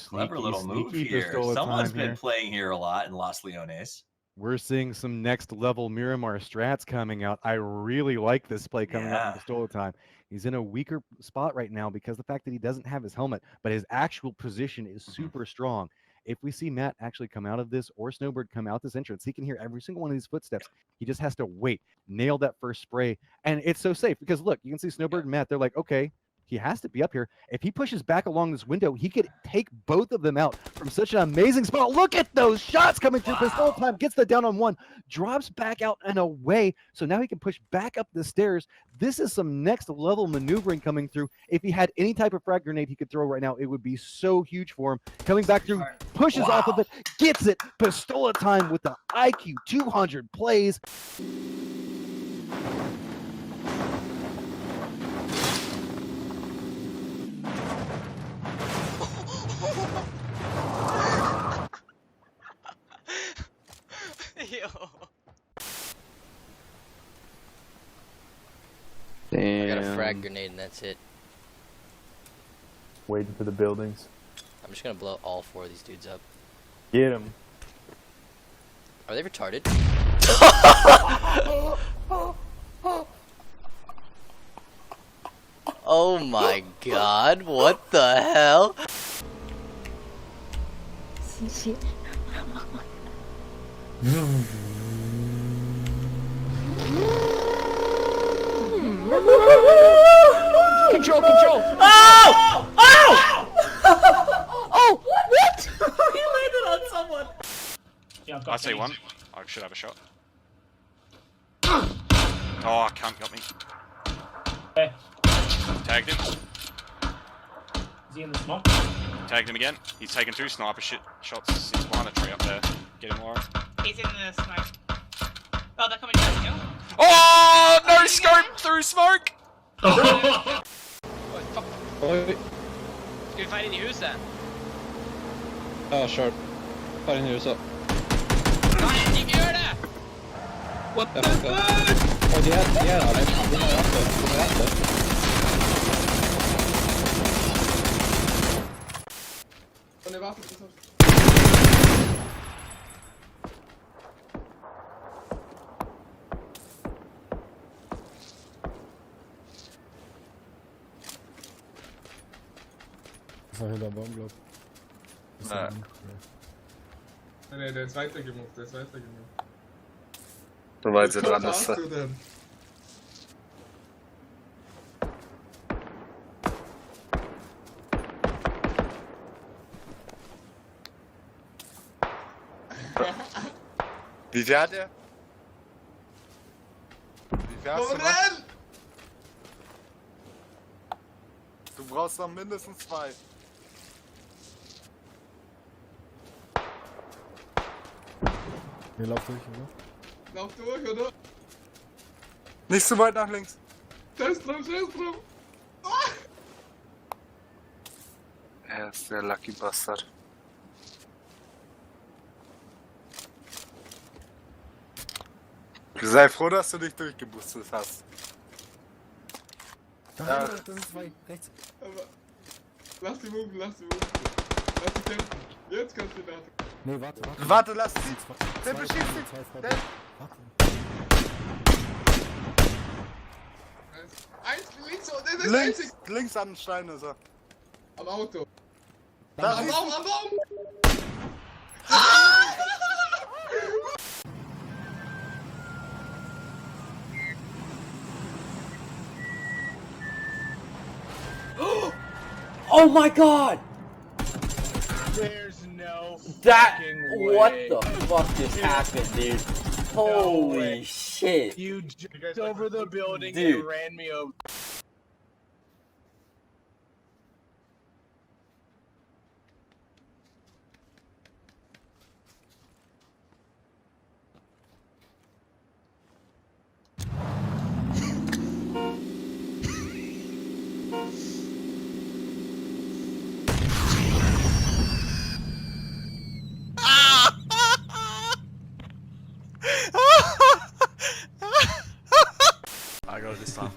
clever little move here. Someone's been playing here a lot in Los Leones. We're seeing some next level Miramar strats coming out. I really like this play coming out from Pistola time. He's in a weaker spot right now because the fact that he doesn't have his helmet, but his actual position is super strong. If we see Matt actually come out of this or Snowbird come out this entrance, he can hear every single one of these footsteps. He just has to wait, nail that first spray. And it's so safe because look, you can see Snowbird and Matt, they're like, okay, he has to be up here. If he pushes back along this window, he could take both of them out from such an amazing spot. Look at those shots coming through. Pistol time gets the down on one, drops back out and away. So now he can push back up the stairs. This is some next level maneuvering coming through. If he had any type of frag grenade he could throw right now, it would be so huge for him. Coming back through, pushes off of it, gets it. Pistola time with the IQ 200 plays. Damn. I got a frag grenade and that's it. Waiting for the buildings. I'm just gonna blow all 4 of these dudes up. Get him. Are they retarded? Oh my god, what the hell? Control, control. Oh! Oh! Oh, what? He landed on someone. Yeah, I see one. I should have a shot. Oh, I can't got me. Okay. Tagged him. Is he in the smoke? Tagged him again. He's taking 2 sniper shots. He's behind a tree up there. Get him, Laura. He's in the smoke. Oh, they're coming down the hill. Oh, no scope through smoke! Oh, fuck. Ska vi fara in I huset? Ja, kör. Far in I huset. Nej, inte gör det! What the fuck? Åh, det är Alex. Det är efter. Var hela bomblock. Nej. Nej, det är zweiter gemoved, det är zweiter gemoved. Du weißt ja dran, dass Wie fährt er? Wie fährst du noch? Du brauchst noch mindestens 2. Wir laufen durch, oder? Lauf durch, oder? Nicht so weit nach links. Scheiß drauf, scheiß drauf. Ah! Er ist der Lucky Bastard. Sei froh, dass du dich durchgeboostet hast. Da, das sind 2, rechts. Aber lass die move, lass die move. Lass die kämpfen. Jetzt kannst du nach. Nee, warte. Warte, lass sie. Der beschießt dich. Der... Links an den Stein ist er. Am Auto. Da am Baum, am Baum! Oh my god! There's no That way. what the fuck just happened, dude? Holy shit! You jumped over the building Dude. and ran me over. I go this time.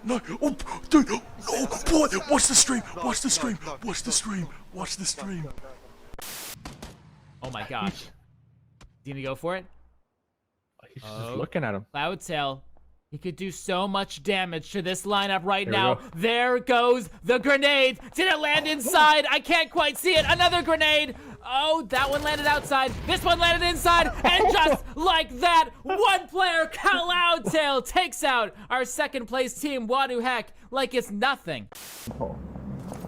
No. Oh, dude. Oh, boy. Watch the stream. Watch the stream. Watch the stream. Watch the stream. Oh my gosh. Is he gonna go for it? He's just looking at him. Cloudtail. He could do so much damage to this lineup right now. There goes the grenade. Did it land inside? I can't quite see it. Another grenade. Oh, that one landed outside. This one landed inside. And just like that, one player, Cloudtail, takes out our second place team, Wadu Heck, like it's nothing.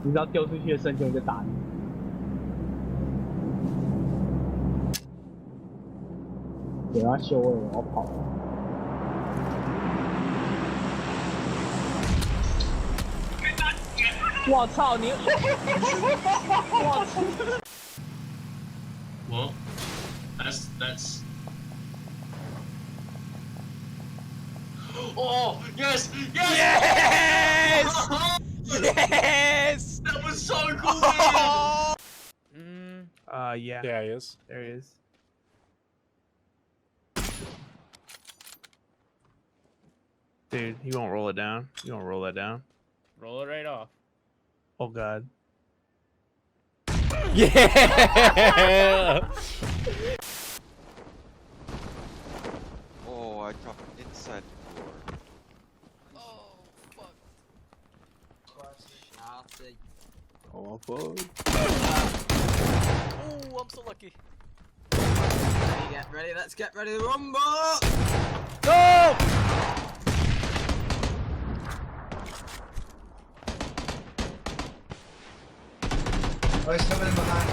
你知道丢出去的瞬间我就打你。我要修了，我要跑。 我操你！我操！ Well, that's. Oh yes! Yes! Yes! That was so cool. Yeah. Yeah, he is. There he is. Dude, you won't roll it down. You won't roll that down. Roll it right off. Oh god. Yeah! Oh, I dropped it inside the door. Oh, fuck. Oh, fuck. Oh, I'm so lucky. Get ready, let's get ready to rumble! Go! Oh, he's coming in behind.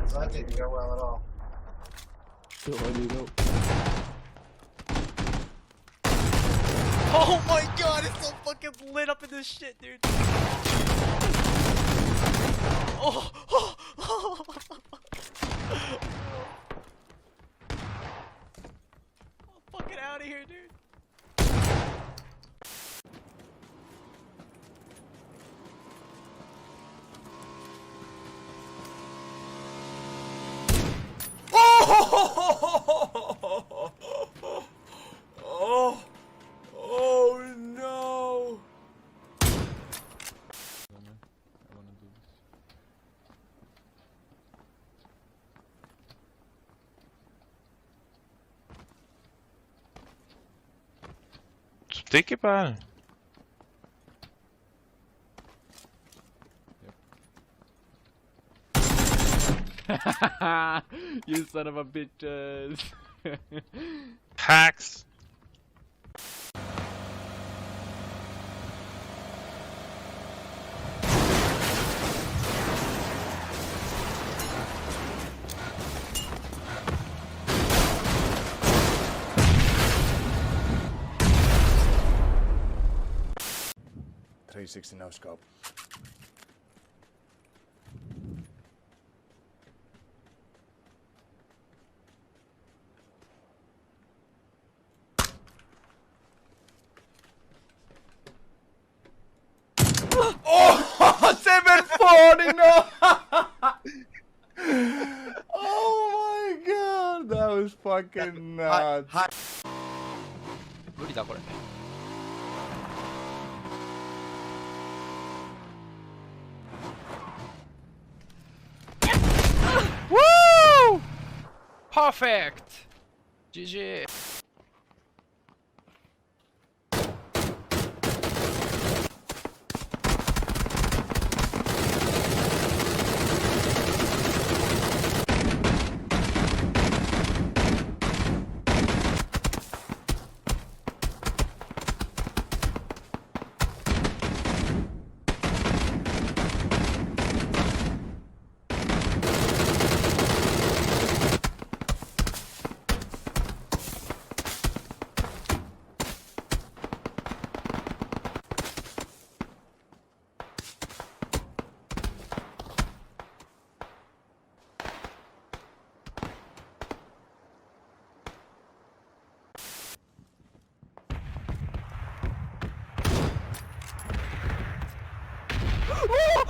So that didn't go well at all. Oh my god, it's so fucking lit up in this shit, dude. Oh, oh, oh. I'm fucking out of here, dude. Oh no! Take it back. You son of a bitches. Hacks. No scope. Oh, 740, no! Oh my god, that was fucking nuts. 無理だこれ。Woo! Perfect. GG.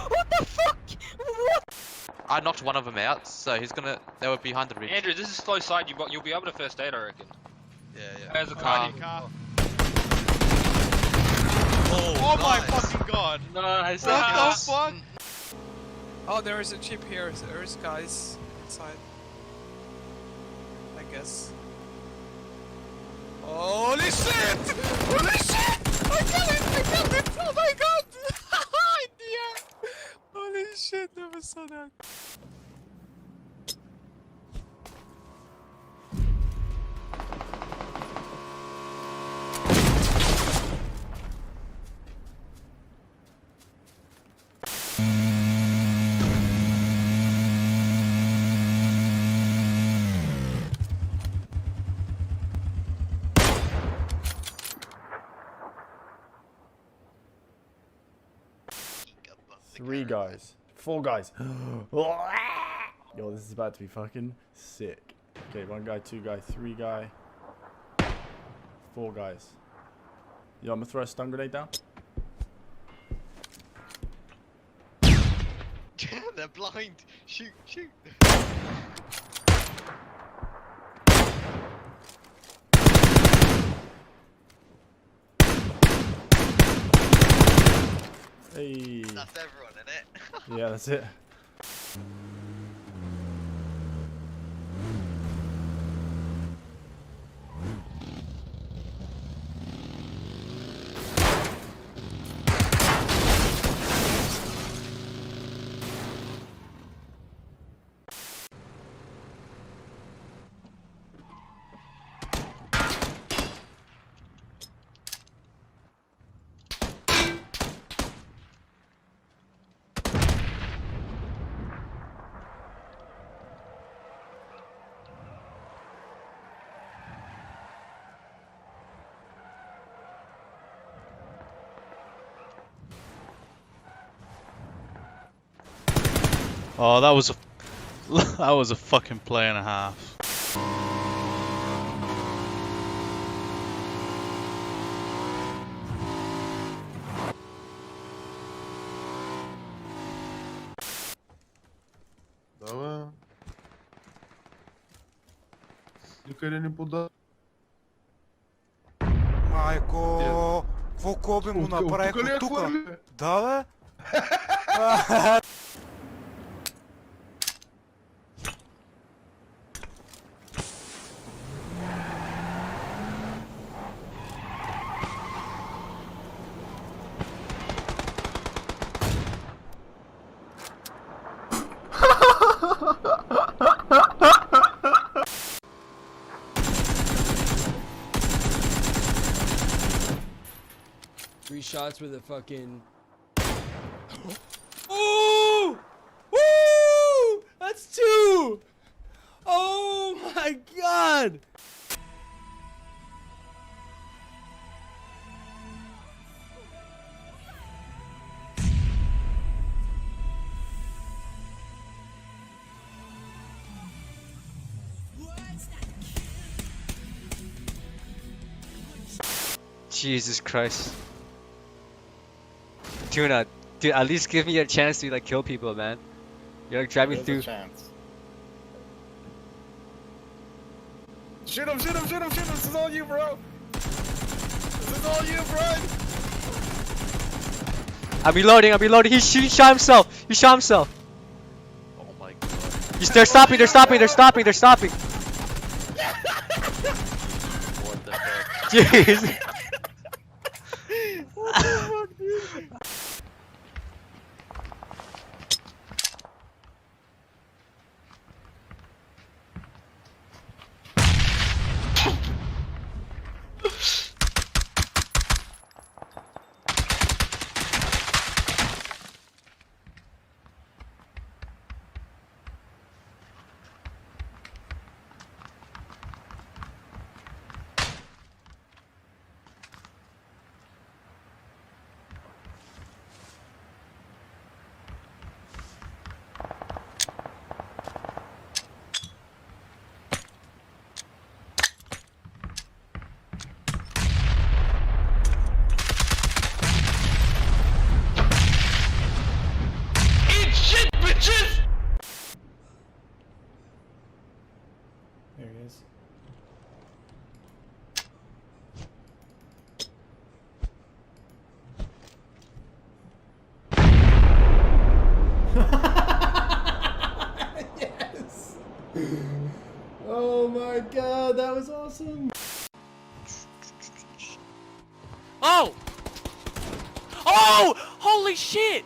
What the fuck? What? I knocked one of them out, so he's gonna. They were behind the ridge. Andrew, this is slow side. You'll be able to first aid, I reckon. Yeah. There's a car. Oh my fucking god! Nice. What the fuck? Oh, there is a chip here. There is guys inside. I guess. Holy shit! Holy shit! I got it! I got it! Oh my god! In the air! Holy shit! Never saw that. Three guys. 4 guys. Yo, this is about to be fucking sick. Okay, 1 guy, 2 guy, 3 guy. 4 guys. Yo, I'm gonna throw a stun grenade down. They're blind. Shoot, shoot. Hey. That's everyone, innit? Yeah, that's it. Oh, that was a that was a fucking play and a half. Давай. Никогда не подал. Майко, какво би му направих от тука? Да, бе? Three shots with a fucking. Ooh! Woo! That's 2! Oh my god! Jesus Christ. Tuna, dude, at least give me a chance to like kill people, man. You're like driving through. Shoot him, shoot him, shoot him, shoot him! This is all you, bro! This is all you, bro! I'm reloading, he shot himself! He shot himself! Oh my god. They're stopping, they're stopping, they're stopping, they're stopping! What the heck? Jeez! What the fuck, dude? awesome. Oh! Oh! Holy shit!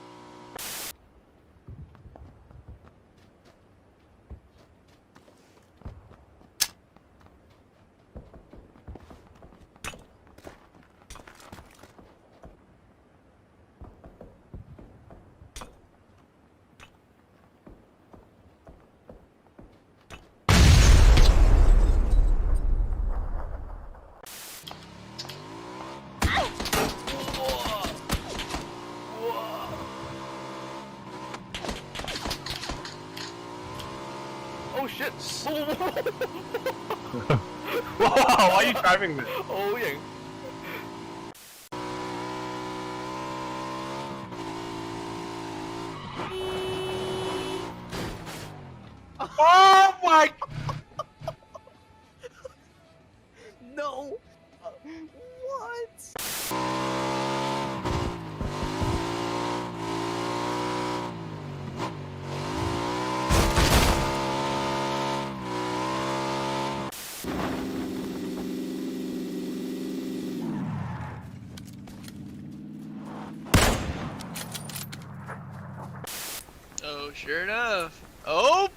Oh shit! Why are you driving this? Oh yeah. Oh my! No! What? Oh, sure enough. Oh!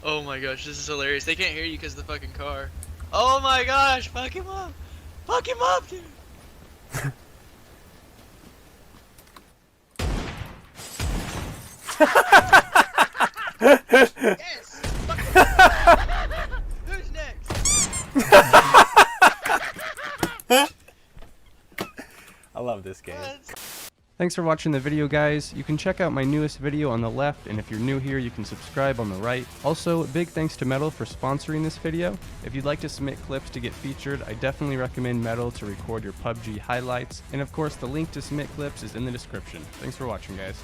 Oh my gosh, this is hilarious. They can't hear you because of the fucking car. Oh my gosh, fuck him up! Fuck him up, dude! Yes! Who's next? I love this game. Thanks for watching the video, guys. You can check out my newest video on the left, and if you're new here, you can subscribe on the right. Also, big thanks to Metal for sponsoring this video. If you'd like to submit clips to get featured, I definitely recommend Metal to record your PUBG highlights. And of course, the link to submit clips is in the description. Thanks for watching, guys.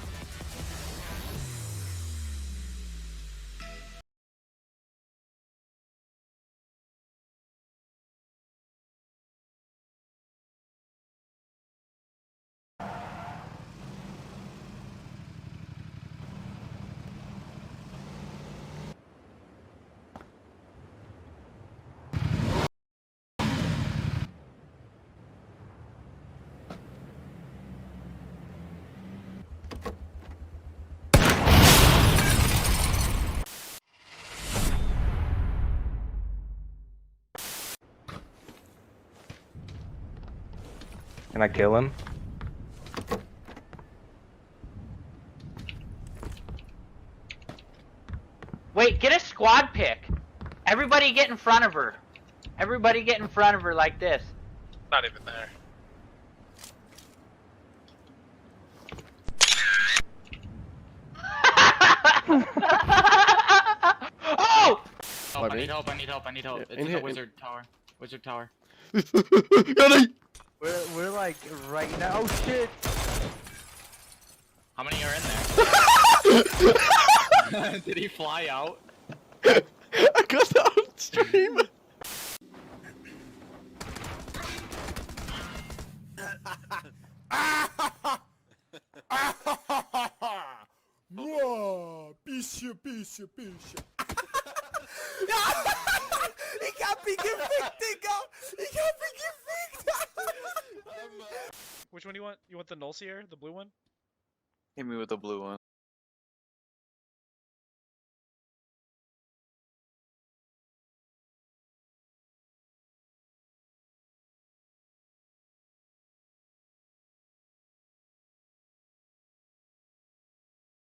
Can I kill him? Wait, get a squad pick. Everybody get in front of her. Everybody get in front of her like this. Not even there. Oh! Oh, I need help, I need help, I need help. It's in the wizard tower. Wizard tower. We're like right now. Oh shit! How many are in there? Did he fly out? I got on stream. Picha, picha, picha. Ich hab ihn gefickt, Digga! Ich hab ihn gefickt! Which one do you want? You want the Nulcier, the blue one? Hit me with the blue one.